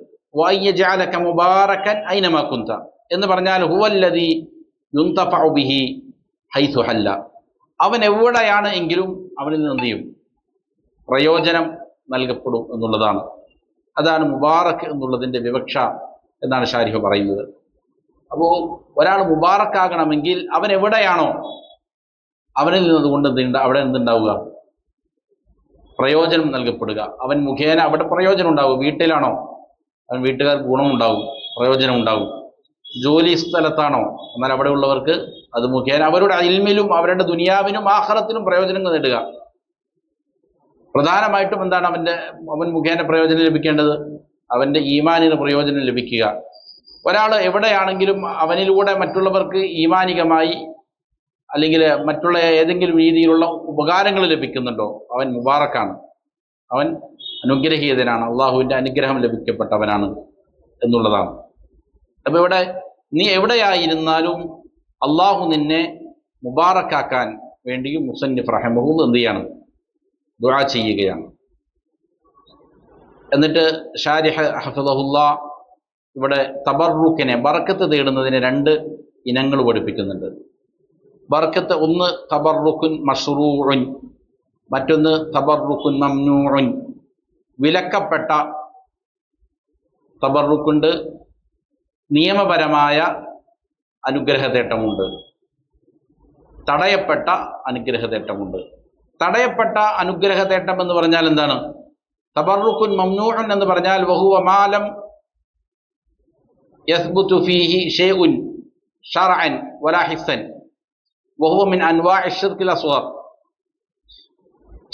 വയജഅലക മുബാറകൻ ഐനമാ കുന്ത എന്ന് പറഞ്ഞാൽ ഹുവല്ലദീ യുൻതഫഉ ബിഹി ഹൈസു ഹല്ല. അവൻ എവിടെയാണ് എങ്കിലും അവനിൽ നിന്ന് എന്ത് ചെയ്യും? പ്രയോജനം നൽകപ്പെടും എന്നുള്ളതാണ്. അതാണ് മുബാറക്ക് എന്നുള്ളതിൻ്റെ വിവക്ഷ എന്നാണ് ഷാരിഹ് പറയുന്നത്. അപ്പോൾ ഒരാൾ മുബാറക്കാകണമെങ്കിൽ അവൻ എവിടെയാണോ അവനിൽ നിന്നുകൊണ്ട് അവിടെ എന്തുണ്ടാവുക? പ്രയോജനം നൽകപ്പെടുക. അവൻ മുഖേന അവിടെ പ്രയോജനം ഉണ്ടാവും. വീട്ടിലാണോ അവൻ വീട്ടുകാർക്ക് ഗുണമുണ്ടാവും, പ്രയോജനം ഉണ്ടാവും. ജോലി സ്ഥലത്താണോ എന്നാൽ അവിടെ ഉള്ളവർക്ക് അത് മുഖേന അവരുടെ ഇൽമിലും അവരുടെ ദുനിയാവിനും ആഖിറത്തിനും പ്രയോജനങ്ങൾ നേടുക. പ്രധാനമായിട്ടും എന്താണ് അവൻ മുഖേന പ്രയോജനം ലഭിക്കേണ്ടത്? അവൻ്റെ ഈമാനിന് പ്രയോജനം ലഭിക്കുക. ഒരാൾ എവിടെയാണെങ്കിലും അവനിലൂടെ മറ്റുള്ളവർക്ക് ഈമാനികമായി അല്ലെങ്കിൽ മറ്റുള്ള ഏതെങ്കിലും രീതിയിലുള്ള ഉപകാരങ്ങൾ ലഭിക്കുന്നുണ്ടോ, അവൻ മുബാറക്കാണ്, അവൻ അനുഗ്രഹീതനാണ്, അള്ളാഹുവിൻ്റെ അനുഗ്രഹം ലഭിക്കപ്പെട്ടവനാണ് എന്നുള്ളതാണ്. അപ്പോൾ ഇവിടെ നീ എവിടെയായിരുന്നാലും അള്ളാഹു നിന്നെ മുബാറക്കാക്കാൻ വേണ്ടിയും മുസന്നിഫ് റഹിമഹുല്ലാഹ് എന്ത് ചെയ്യാണ്? ദുആ ചെയ്യുകയാണ്. എന്നിട്ട് ഷാരിഹ് ഹഫിളഹുല്ലാഹ് ഇവിടെ തബറുക്കിനെ, ബറക്കത്ത് തേടുന്നതിന് രണ്ട് ഇനങ്ങൾ പഠിപ്പിക്കുന്നുണ്ട്. ബർക്കത്ത് ഒന്ന് തബറുക്കുൻ മശ്റൂഉൻ, മറ്റൊന്ന് തബറുക്കുൻ മംനൂഉൻ. വിലക്കപ്പെട്ട തബറുക്കുണ്ട്, നിയമപരമായ അനുഗ്രഹതേട്ടമുണ്ട്, തടയപ്പെട്ട അനുഗ്രഹതേട്ടമുണ്ട്. തടയപ്പെട്ട അനുഗ്രഹതേട്ടം എന്ന് പറഞ്ഞാൽ എന്താണ്? തബറുക്കുൻ മംനൂഉൻ എന്ന് പറഞ്ഞാൽ വഹുവ മാലം യസ്ബുതു ഫീഹി ഷൈഉൻ ശർഅൻ വലാ ഹിസ്സൻ വഹുവ മിൻ അൻവാഇ ശിർക്കിൽ അസ്ഗർ.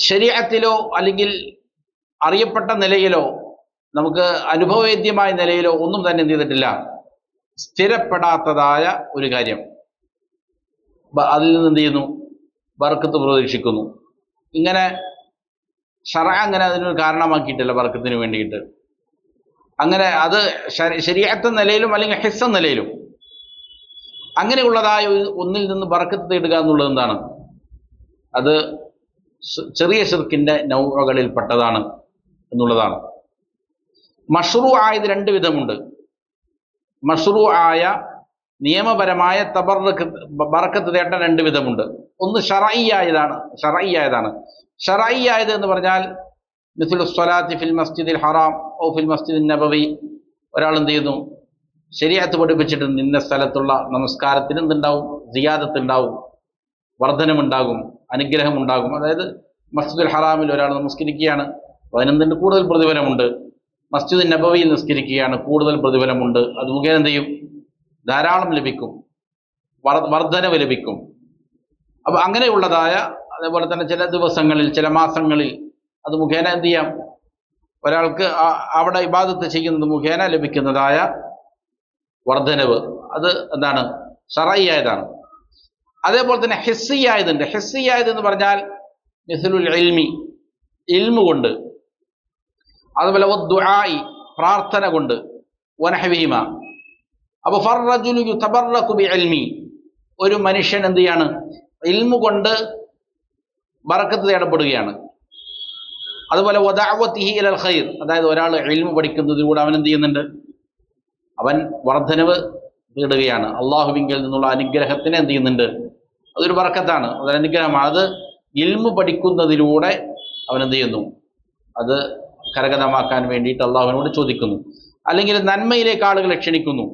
ശരീഅത്തിലോ അല്ലെങ്കിൽ അറിയപ്പെട്ട നിലയിലോ നമുക്ക് അനുഭവവേദ്യമായ നിലയിലോ ഒന്നും തന്നെ എന്ത് ചെയ്തിട്ടില്ല, സ്ഥിരപ്പെടാത്തതായ ഒരു കാര്യം. അതിൽ നിന്ന് എന്ത് ചെയ്യുന്നു? ബർക്കത്ത് പ്രതീക്ഷിക്കുന്നു. ഇങ്ങനെ ശർഅ അങ്ങനെ അതിനൊരു കാരണമാക്കിയിട്ടില്ല ബർക്കത്തിന് വേണ്ടിയിട്ട്. അങ്ങനെ അത് ശരീഅത്ത് നിലയിലും അല്ലെങ്കിൽ ഹിസ്സ നിലയിലും അങ്ങനെയുള്ളതായ ഒന്നിൽ നിന്ന് ബർക്കത്ത് തേടുക എന്നുള്ളത് എന്താണ്? അത് ചെറിയ ശിർക്കിന്റെ നൗഉകളിൽ പെട്ടതാണ് എന്നുള്ളതാണ്. മശ്റൂ ആയത് രണ്ട് വിധമുണ്ട്. മശ്റൂ ആയ നിയമപരമായ ബർക്കത്ത് തേട്ടം രണ്ട് വിധമുണ്ട്. ഒന്ന് ശർഈയായതാണ്. ശർഈയായത് എന്ന് പറഞ്ഞാൽ മിസ്ലു സ്വലാത്തി ഫിൽ മസ്ജിദിൽ ഹറാം ഔ ഫിൽ മസ്ജിദിൻ നബവി. ഒരാൾ എന്ത് ചെയ്യുന്നു? ശരീഅത്ത് പഠിപ്പിച്ചിട്ട് നിന്ന സ്ഥലത്തുള്ള നമസ്കാരത്തിന് എന്തുണ്ടാവും? സിയാദത്ത് ഉണ്ടാവും, വർധനമുണ്ടാകും, അനുഗ്രഹം ഉണ്ടാകും. അതായത് മസ്ജിദുൽ ഹറാമിൽ ഒരാൾ നമസ്കരിക്കുകയാണ്, അതിനെന്തുണ്ട്? കൂടുതൽ പ്രതിഫലമുണ്ട്. മസ്ജിദ് നബവിയിൽ നിസ്കരിക്കുകയാണ്, കൂടുതൽ പ്രതിഫലമുണ്ട്. അത് മുഖേന എന്ത് ചെയ്യും? ധാരാളം ലഭിക്കും, വർധനവ് ലഭിക്കും. അപ്പൊ അങ്ങനെയുള്ളതായ, അതേപോലെ തന്നെ ചില ദിവസങ്ങളിൽ ചില മാസങ്ങളിൽ അത് മുഖേന എന്ത് ചെയ്യാം? ഒരാൾക്ക് അവിടെ ഇബാദത്ത് ചെയ്യുന്നത് മുഖേന ലഭിക്കുന്നതായ വർധനവ്, അത് എന്താണ്? ശർഈയായതാണ്. അതേപോലെ തന്നെ ഹിസ്സിയായതുണ്ട്. ഹിസ്സിയായത് എന്ന് പറഞ്ഞാൽ മിസ്ലുൽ ഇൽമി, ഇൽമു കൊണ്ട്, അതുപോലെ വദ്ദുആഇ, പ്രാർത്ഥന കൊണ്ട്, വനഹ്വിഹിമ. അപ്പോൾ ഫർറജുലു യുതബറകു ബിഇൽമി, ഒരു മനുഷ്യൻ എന്ത് ചെയ്യാണ്? ഇൽമു കൊണ്ട് ബറക്കത്ത് തേടപ്പെടുകയാണ്. അതുപോലെ വദഅവതിഹി ഇലൽ ഖൈർ, അതായത് ഒരാൾ ഇൽമു പഠിക്കുന്നതിലൂടെ അവൻ എന്ത് ചെയ്യുന്നുണ്ട്? അവൻ വർധനവ് തേടുകയാണ്. അള്ളാഹുവിങ്കിൽ നിന്നുള്ള അനുഗ്രഹത്തിന് എന്ത് ചെയ്യുന്നുണ്ട്? അതൊരു ബർക്കത്താണ്, അതൊരു അനുഗ്രഹമാണ്. അത് ഇൽമു പഠിക്കുന്നതിലൂടെ അവൻ എന്ത് ചെയ്യുന്നു? അത് കരഗതമാക്കാൻ വേണ്ടിയിട്ട് അള്ളാഹുവിനോട് ചോദിക്കുന്നു, അല്ലെങ്കിൽ നന്മയിലേക്ക് ആളുകളെ ക്ഷണിക്കുന്നു.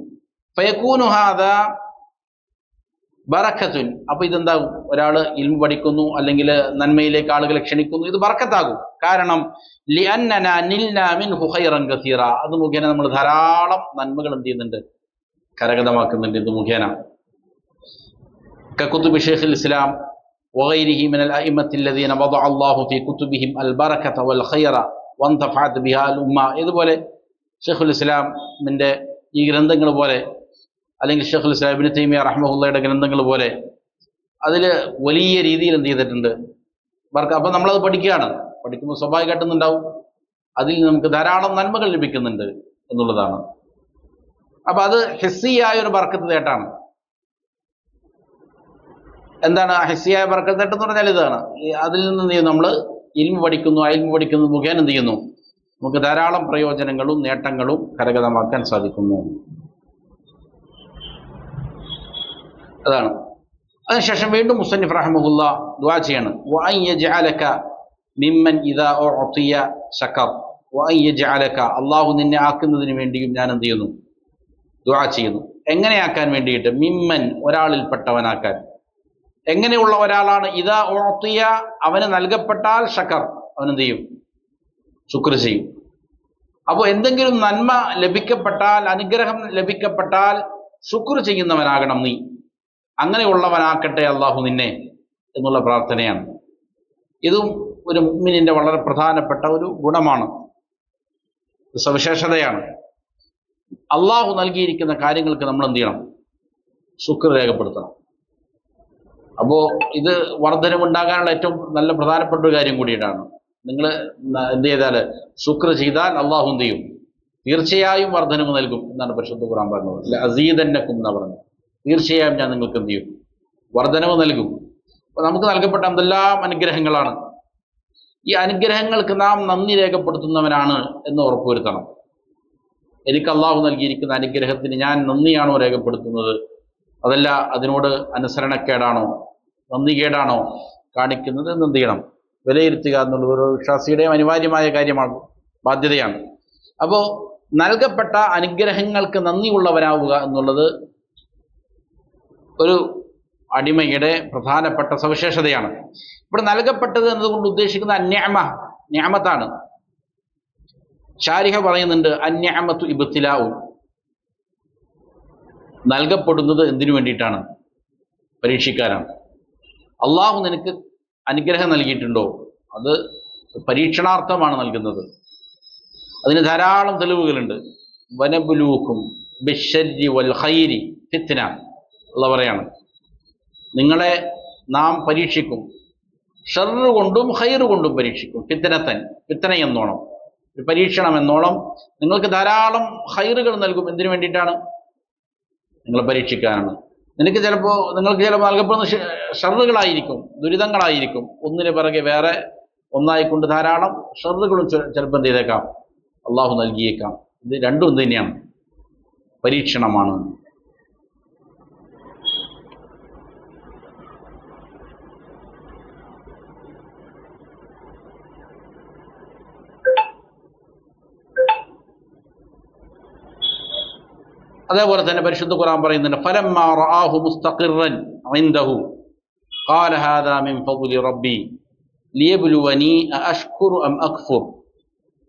ഫയകൂനു ഹാദാ ബറക്കത്തുൻ. അപ്പൊ ഇതെന്താകും? ഒരാൾ ഇൽമു പഠിക്കുന്നു അല്ലെങ്കിൽ നന്മയിലേക്ക് ആളുകളെ ക്ഷണിക്കുന്നു, ഇത് ബറക്കത്താകും. കാരണം ലിഅന്നനാ നിൽനാ മിൻഹു ഖൈറൻ കസീറ, അത് മുഖേന നമ്മൾ ധാരാളം നന്മകൾ എന്ത് ചെയ്യുന്നുണ്ട്? കരഗതമാക്കുന്നുണ്ട് ഇത് മുഖേന. കകുതുബി ശൈഖുൽ ഇസ്ലാം വഗൈരിഹി മിനൽ അഇമ്മത്തി അല്ലദീന വദഅ അല്ലാഹു ഫീ കുതുബിഹിം അൽ ബറകത വൽ ഖൈറ വന്തഫഅത് ബിഹാ അൽ ഉമ്മ. ഇതുപോലെ ശൈഖുൽ ഇസ്ലാമിന്റെ ഈ ഗ്രന്ഥങ്ങൾ പോലെ, അല്ലെങ്കിൽ ശൈഖുൽ ഇസ്ലാം ഇബ്നു തൈമിയ്യ റഹ്മഹുള്ളയുടെ ഗ്രന്ഥങ്ങൾ പോലെ അതിൽ വലിയ രീതിയിൽ എന്ത് ചെയ്തിട്ടുണ്ട്? അപ്പം നമ്മളത് പഠിക്കുകയാണ്. പഠിക്കുമ്പോൾ സ്വാഭാവികമായിട്ടും ഉണ്ടാവും അതിൽ നമുക്ക് ധാരാളം നന്മകൾ ലഭിക്കുന്നുണ്ട് എന്നുള്ളതാണ്. അപ്പൊ അത് ഹിസ്സിയായ ഒരു ബർക്കത്ത് നേട്ടാണ്. എന്താണ് ഹിസ്സിയായ ബർക്കത്ത് നേട്ടം എന്ന് പറഞ്ഞാൽ? ഇതാണ്, അതിൽ നിന്ന് എന്ത് ചെയ്യുന്നു? നമ്മൾ ഇൽമു പഠിക്കുന്നു, ആ ഇൽമു പഠിക്കുന്നത് മുഖേന എന്ത് ചെയ്യുന്നു? നമുക്ക് ധാരാളം പ്രയോജനങ്ങളും നേട്ടങ്ങളും കരഗതമാക്കാൻ സാധിക്കുന്നു. അതാണ്. അതിനുശേഷം വീണ്ടും മുസന്നിഫ് റഹ്മഹുല്ലാ ദുആ ചെയ്യാണ്, വഅൻ യജ്അലക മിമ്മൻ ഇദാ ഉഅതിയ ശകർ, വഅൻ യജ്അലക, അല്ലാഹു നിന്നെ ആക്കുന്നതിന് വേണ്ടിയും ഞാൻ എന്ത് ചെയ്യുന്നു? ദുആ ചെയ്യുന്നു. എങ്ങനെയാക്കാൻ വേണ്ടിയിട്ട്? മിമ്മൻ, ഒരാളിൽപ്പെട്ടവനാക്കാൻ. എങ്ങനെയുള്ള ഒരാളാണ്? ഇദാ ഉഅതിയ, അവന് നൽകപ്പെട്ടാൽ ശകർ, അവനെന്ത് ചെയ്യും? ശുക്ർ ചെയ്യും. അപ്പോൾ എന്തെങ്കിലും നന്മ ലഭിക്കപ്പെട്ടാൽ, അനുഗ്രഹം ലഭിക്കപ്പെട്ടാൽ ശുക്ർ ചെയ്യുന്നവനാകണം നീ. അങ്ങനെയുള്ളവനാക്കട്ടെ അള്ളാഹു നിന്നെ എന്നുള്ള പ്രാർത്ഥനയാണ്. ഇതും ഒരു മുഅ്മിനിന്റെ വളരെ പ്രധാനപ്പെട്ട ഒരു ഗുണമാണ്, സവിശേഷതയാണ്. അള്ളാഹു നൽകിയിരിക്കുന്ന കാര്യങ്ങൾക്ക് നമ്മൾ എന്ത് ചെയ്യണം? ശുക്ർ രേഖപ്പെടുത്തണം. അപ്പോൾ ഇത് വർധനവുണ്ടാകാനുള്ള ഏറ്റവും നല്ല പ്രധാനപ്പെട്ട ഒരു കാര്യം കൂടിയിട്ടാണ്. നിങ്ങൾ എന്ത് ചെയ്താൽ, ശുക്ർ ചെയ്താൽ അള്ളാഹു എന്ത് ചെയ്യും? തീർച്ചയായും വർധനവ് നൽകും എന്നാണ് പരിശുദ്ധ ഖുർആൻ പറഞ്ഞത്. അസീദന്നക്കും എന്നാ പറഞ്ഞത്. തീർച്ചയായും ഞാൻ നിങ്ങൾക്ക് എന്ത് ചെയ്യും? വർധനവ് നൽകും. അപ്പൊ നമുക്ക് നൽകപ്പെട്ട എന്തെല്ലാം അനുഗ്രഹങ്ങളാണ്. ഈ അനുഗ്രഹങ്ങൾക്ക് നാം നന്ദി രേഖപ്പെടുത്തുന്നവനാണ് എന്ന് ഉറപ്പുവരുത്തണം. എനിക്ക് അള്ളാഹു നൽകിയിരിക്കുന്ന അനുഗ്രഹത്തിന് ഞാൻ നന്ദിയാണോ രേഖപ്പെടുത്തുന്നത്, അതല്ല അതിനോട് അനുസരണക്കേടാണോ, നന്ദികേടാണോ കാണിക്കുന്നത് എന്ന് എന്ത് ചെയ്യണം? വിലയിരുത്തുക എന്നുള്ളത് ഒരു വിശ്വാസിയുടെയും അനിവാര്യമായ കാര്യമാണ്, ബാധ്യതയാണ്. അപ്പോൾ നൽകപ്പെട്ട അനുഗ്രഹങ്ങൾക്ക് നന്ദിയുള്ളവരാവുക എന്നുള്ളത് ഒരു അടിമയുടെ പ്രധാനപ്പെട്ട സവിശേഷതയാണ്. ഇവിടെ നൽകപ്പെട്ടത് എന്നതുകൊണ്ട് ഉദ്ദേശിക്കുന്ന അന്യമ, ഞാമത്താണ്. ശാരിഹ പറയുന്നുണ്ട്, അന്യമത്തു ഇബ്തിലാഉ, നൽകപ്പെടുന്നത് എന്തിനു വേണ്ടിയിട്ടാണ്? പരീക്ഷിക്കാനാണ്. അള്ളാഹു നിനക്ക് അനുഗ്രഹം നൽകിയിട്ടുണ്ടോ? അത് പരീക്ഷണാർത്ഥമാണ് നൽകുന്നത്. അതിന് ധാരാളം തെളിവുകളുണ്ട്. വനബുലൂക്കും ബിശ്ശർരി വൽ ഖൈരി ഫിത്ന ഉള്ള പറയാണ്, നിങ്ങളെ നാം പരീക്ഷിക്കും, ഷർറ് കൊണ്ടും ഖൈറ് കൊണ്ടും പരീക്ഷിക്കും. ഫിത്നത്തൻ, ഫിത്ന എന്നോണം, ഒരു പരീക്ഷണം എന്നോണം നിങ്ങൾക്ക് ധാരാളം ഖൈറുകൾ നൽകും. എന്തിനു വേണ്ടിയിട്ടാണ്? നിങ്ങളെ പരീക്ഷിക്കാനാണ്. നിങ്ങൾക്ക് ചിലപ്പോൾ നൽകപ്പെടുന്ന ഷർറുകളായിരിക്കും, ദുരിതങ്ങളായിരിക്കും. ഒന്നിന് പിറകെ വേറെ ഒന്നായിക്കൊണ്ട് ധാരാളം ഷർറുകളും ചിലപ്പോൾ എന്ത് ചെയ്തേക്കാം? അള്ളാഹു നൽകിയേക്കാം. ഇത് രണ്ടും എന്ത് തന്നെയാണ്? പരീക്ഷണമാണ്. അതേപോലെ തന്നെ പരിശുദ്ധ ഖുർആൻ പറയുന്നുണ്ട്, ഫലമ്മാ റആഹു മുസ്തഖിറൻ ഇൻദഹു ഖാല ഹാദാ മിൻ ഫദ്ലി റബ്ബി ലിയബ്ലുവനി അഅഷ്കുറു അം അക്ഫുർ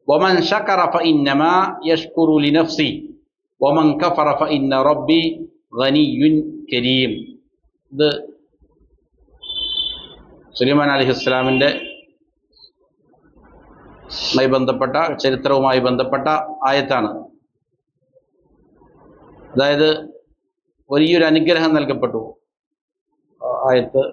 വമൻ ശകറ ഫഇന്നമാ യഷ്കുറു ലിനഫ്സി വമൻ കഫറ ഫഇന്ന റബ്ബി ഗനിയ്യുൻ കരീം. ഇത് സുലൈമാൻ അലൈഹിസ്സലാമിന്റെ ബന്ധപ്പെട്ട ചരിത്രവുമായി ബന്ധപ്പെട്ട ആയത്താണ്. അതായത് വലിയൊരു അനുഗ്രഹം നൽകപ്പെട്ടു. ആയത്ത്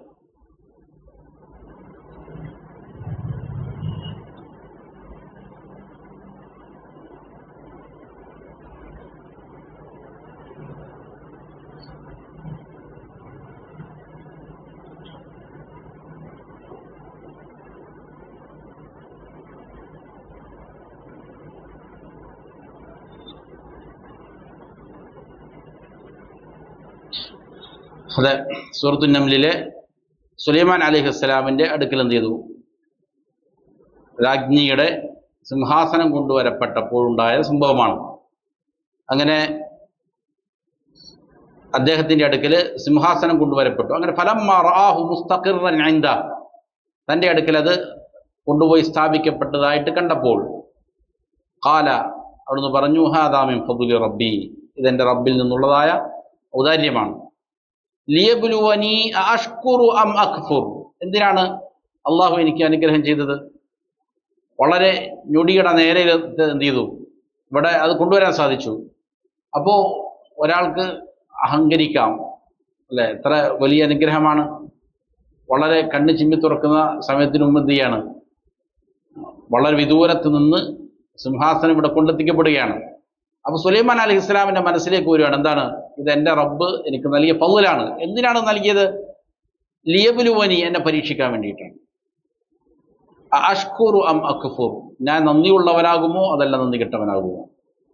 അതെ സൂറത്തുൻ നംലിലെ സുലൈമാൻ അലൈഹിസ്സലാമിന്റെ അടുക്കൽ എന്ത് ചെയ്തു? രാജ്ഞിയുടെ സിംഹാസനം കൊണ്ടുവരപ്പെട്ടപ്പോഴുണ്ടായ സംഭവമാണ്. അങ്ങനെ അദ്ദേഹത്തിന്റെ അടുക്കൽ സിംഹാസനം കൊണ്ടുവരപ്പെട്ടു. അങ്ങനെ ഫലമ്മാ റആഹു മുസ്തഖിറൻ ഇൻദ, തന്റെ അടുക്കൽ അത് കൊണ്ടുപോയി സ്ഥാപിക്കപ്പെട്ടതായിട്ട് കണ്ടപ്പോൾ ഖാല, അവിടുന്ന് പറഞ്ഞു, ഹാദാ മിൻ ഫദ്ലി റബ്ബി, ഇതെന്റെ റബ്ബിൽ നിന്നുള്ളതായ ഔദാര്യമാണ്. ലിയബ്ലുവനി അഷ്കുറു അം അക്ഫുർ, എന്തിനാണ് അള്ളാഹു എനിക്ക് അനുഗ്രഹം ചെയ്തത്? വളരെ ഞൊടിയുടെ നേരെ എന്ത് ചെയ്തു, ഇവിടെ അത് കൊണ്ടുവരാൻ സാധിച്ചു. അപ്പോൾ ഒരാൾക്ക് അഹങ്കരിക്കാം അല്ലെ, എത്ര വലിയ അനുഗ്രഹമാണ്. വളരെ കണ്ണ് ചിമ്മി തുറക്കുന്ന സമയത്തിന് മുമ്പ് എന്ത് ചെയ്യാണ്, വളരെ വിദൂരത്ത് നിന്ന് സിംഹാസനം ഇവിടെ കൊണ്ടെത്തിക്കപ്പെടുകയാണ്. അപ്പൊ സുലൈമാൻ അലൈഹി ഇസ്ലാമിന്റെ മനസ്സിലേക്ക് വരികയാണ്, എന്താണ് ഇത്, എൻ്റെ റബ്ബ് എനിക്ക് നൽകിയ ഫദ്ലാണ്. എന്തിനാണ് നൽകിയത്? ലിയബ്ലുവനി, എന്നെ പരീക്ഷിക്കാൻ വേണ്ടിയിട്ടാണ്. അഷ്കുറു അം അക്ഫുർ, ഞാൻ നന്ദിയുള്ളവനാകുമോ അതല്ല നന്ദി കെട്ടവനാകുമോ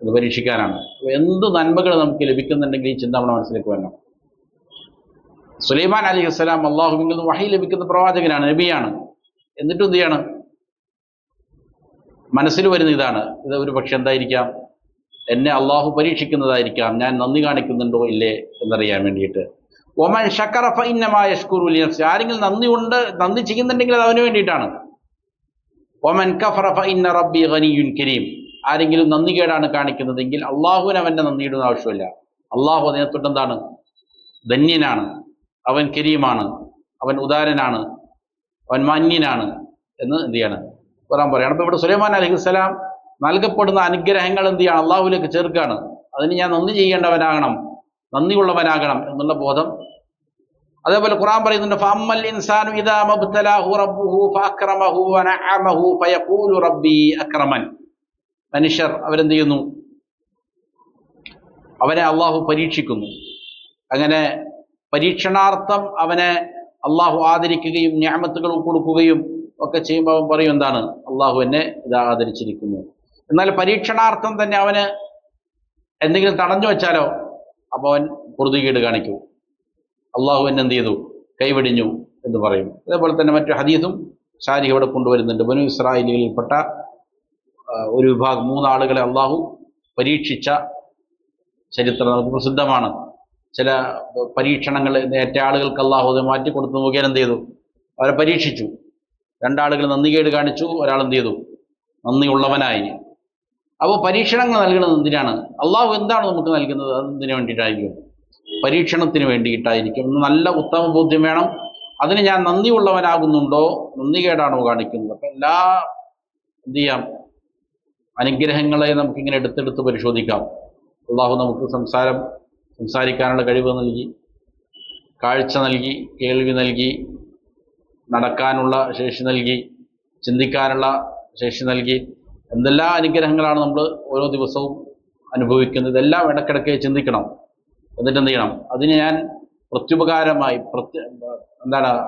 ഇത് പരീക്ഷിക്കാനാണ്. എന്ത് നന്മകൾ നമുക്ക് ലഭിക്കുന്നുണ്ടെങ്കിൽ ഈ ചിന്ത നമ്മുടെ മനസ്സിലേക്ക് വരണം. സുലൈമാൻ അലൈഹി സ്വലാം അള്ളാഹുവിൽ നിന്ന് വഹി ലഭിക്കുന്ന പ്രവാചകനാണ്, നബിയാണ്. എന്നിട്ടും എന്ത് ചെയ്യാണ്, മനസ്സിൽ വരുന്ന ഇതാണ്, ഇത് ഒരു പക്ഷെ എന്തായിരിക്കാം, എന്നെ അള്ളാഹു പരീക്ഷിക്കുന്നതായിരിക്കാം, ഞാൻ നന്ദി കാണിക്കുന്നുണ്ടോ ഇല്ലേ എന്നറിയാൻ വേണ്ടിയിട്ട്. ഒമൻ ശക്കറ ഫഇന്നമാ യശ്കുറു ലിനഫ്സി, ആരെങ്കിലും നന്ദി ചെയ്യുന്നുണ്ടെങ്കിൽ അത് അവന് വേണ്ടിയിട്ടാണ്. ഒമൻ കഫറ ഫഇന്ന റബ്ബി ഗനിയ്യുൻ കരീം, ആരെങ്കിലും നന്ദികേടാണ് കാണിക്കുന്നതെങ്കിൽ അള്ളാഹുവിന് അവൻ്റെ നന്ദിയിടുന്ന ആവശ്യമില്ല. അള്ളാഹു അതിനെ തൊട്ടെന്താണ്, ധന്യനാണ്, അവൻ കരീമാണ്, അവൻ ഉദാരനാണ്, അവൻ മാന്യനാണ് എന്ന് എന്ത് ചെയ്യാണ് ഖുർആൻ പറയാണ്. അപ്പോൾ ഇവിടെ സുലൈമാൻ അലൈഹിസ്സലാം നൽകപ്പെടുന്ന അനുഗ്രഹങ്ങൾ എന്ത് ചെയ്യാണ്, അള്ളാഹുവിലേക്ക് ചേർക്കുകയാണ്. അതിന് ഞാൻ നന്ദി ചെയ്യേണ്ടവനാകണം, നന്ദിയുള്ളവനാകണം എന്നുള്ള ബോധം. അതേപോലെ ഖുർആൻ പറയുന്നുണ്ട്, ഫഅമ്മൽ ഇൻസാനു ഇദാ മബ്തലാഹു റബ്ബുഹു ഫഅക്രമഹു വനഅമഹു ഫയഖൂലു റബ്ബി അക്രമൻ. മനുഷ്യർ അവരെന്ത് ചെയ്യുന്നു, അവനെ അള്ളാഹു പരീക്ഷിക്കുന്നു. അങ്ങനെ പരീക്ഷണാർത്ഥം അവനെ അള്ളാഹു ആദരിക്കുകയും നിഅമത്തുകൾ കൊടുക്കുകയും ഒക്കെ ചെയ്യുമ്പോൾ അവൻ പറയും, എന്താണ്, അള്ളാഹു എന്നെ ഇതാ ആദരിച്ചിരിക്കുന്നു. എന്നാൽ പരീക്ഷണാർത്ഥം തന്നെ അവന് എന്തെങ്കിലും തടഞ്ഞു വെച്ചാലോ, അപ്പോൾ അവൻ പൊറുതികേട് കാണിക്കും, അള്ളാഹു എന്നെ എന്ത് ചെയ്തു, കൈവെടിഞ്ഞു എന്ന് പറയും. അതേപോലെ തന്നെ മറ്റു ഹദീസും ഷാരിഹ് ഇവിടെ കൊണ്ടുവരുന്നുണ്ട്. ബനു ഇസ്രായേലിൽപ്പെട്ട ഒരു വിഭാഗം 3 ആളുകളെ അള്ളാഹു പരീക്ഷിച്ച ചരിത്രം നമുക്ക് പ്രസിദ്ധമാണ്. ചില പരീക്ഷണങ്ങൾ ഏറ്റ ആളുകൾക്ക് അള്ളാഹു അത് മാറ്റിക്കൊടുത്ത് മുഖേന എന്ത് ചെയ്തു, അവരെ പരീക്ഷിച്ചു. 2 ആളുകൾ നന്ദികേട് കാണിച്ചു, ഒരാൾ എന്ത് ചെയ്തു, നന്ദിയുള്ളവനായി. അപ്പോൾ പരീക്ഷണങ്ങൾ നൽകുന്നത് എന്തിനാണ്? അള്ളാഹു എന്താണ് നമുക്ക് നൽകുന്നത്, അതെന്തിനു വേണ്ടിയിട്ടായിരിക്കും, പരീക്ഷണത്തിന് വേണ്ടിയിട്ടായിരിക്കും. നല്ല ഉത്തമ ബോധ്യം വേണം. അതിന് ഞാൻ നന്ദിയുള്ളവനാകുന്നുണ്ടോ, നന്ദികേടാണോ കാണിക്കുന്നത്. അപ്പം എല്ലാ എന്ത് ചെയ്യാം, അനുഗ്രഹങ്ങളെ നമുക്കിങ്ങനെ എടുത്തെടുത്ത് പരിശോധിക്കാം. അള്ളാഹു നമുക്ക് സംസാരിക്കാനുള്ള കഴിവ് നൽകി, കാഴ്ച നൽകി, കേൾവി നൽകി, നടക്കാനുള്ള ശേഷി നൽകി, ചിന്തിക്കാനുള്ള ശേഷി നൽകി. എന്തെല്ലാം അനുഗ്രഹങ്ങളാണ് നമ്മൾ ഓരോ ദിവസവും അനുഭവിക്കുന്നത്. ഇതെല്ലാം ഇടയ്ക്കിടയ്ക്ക് ചിന്തിക്കണം. എന്നിട്ട് എന്ത് ചെയ്യണം, അതിന് ഞാൻ പ്രത്യുപകാരമായി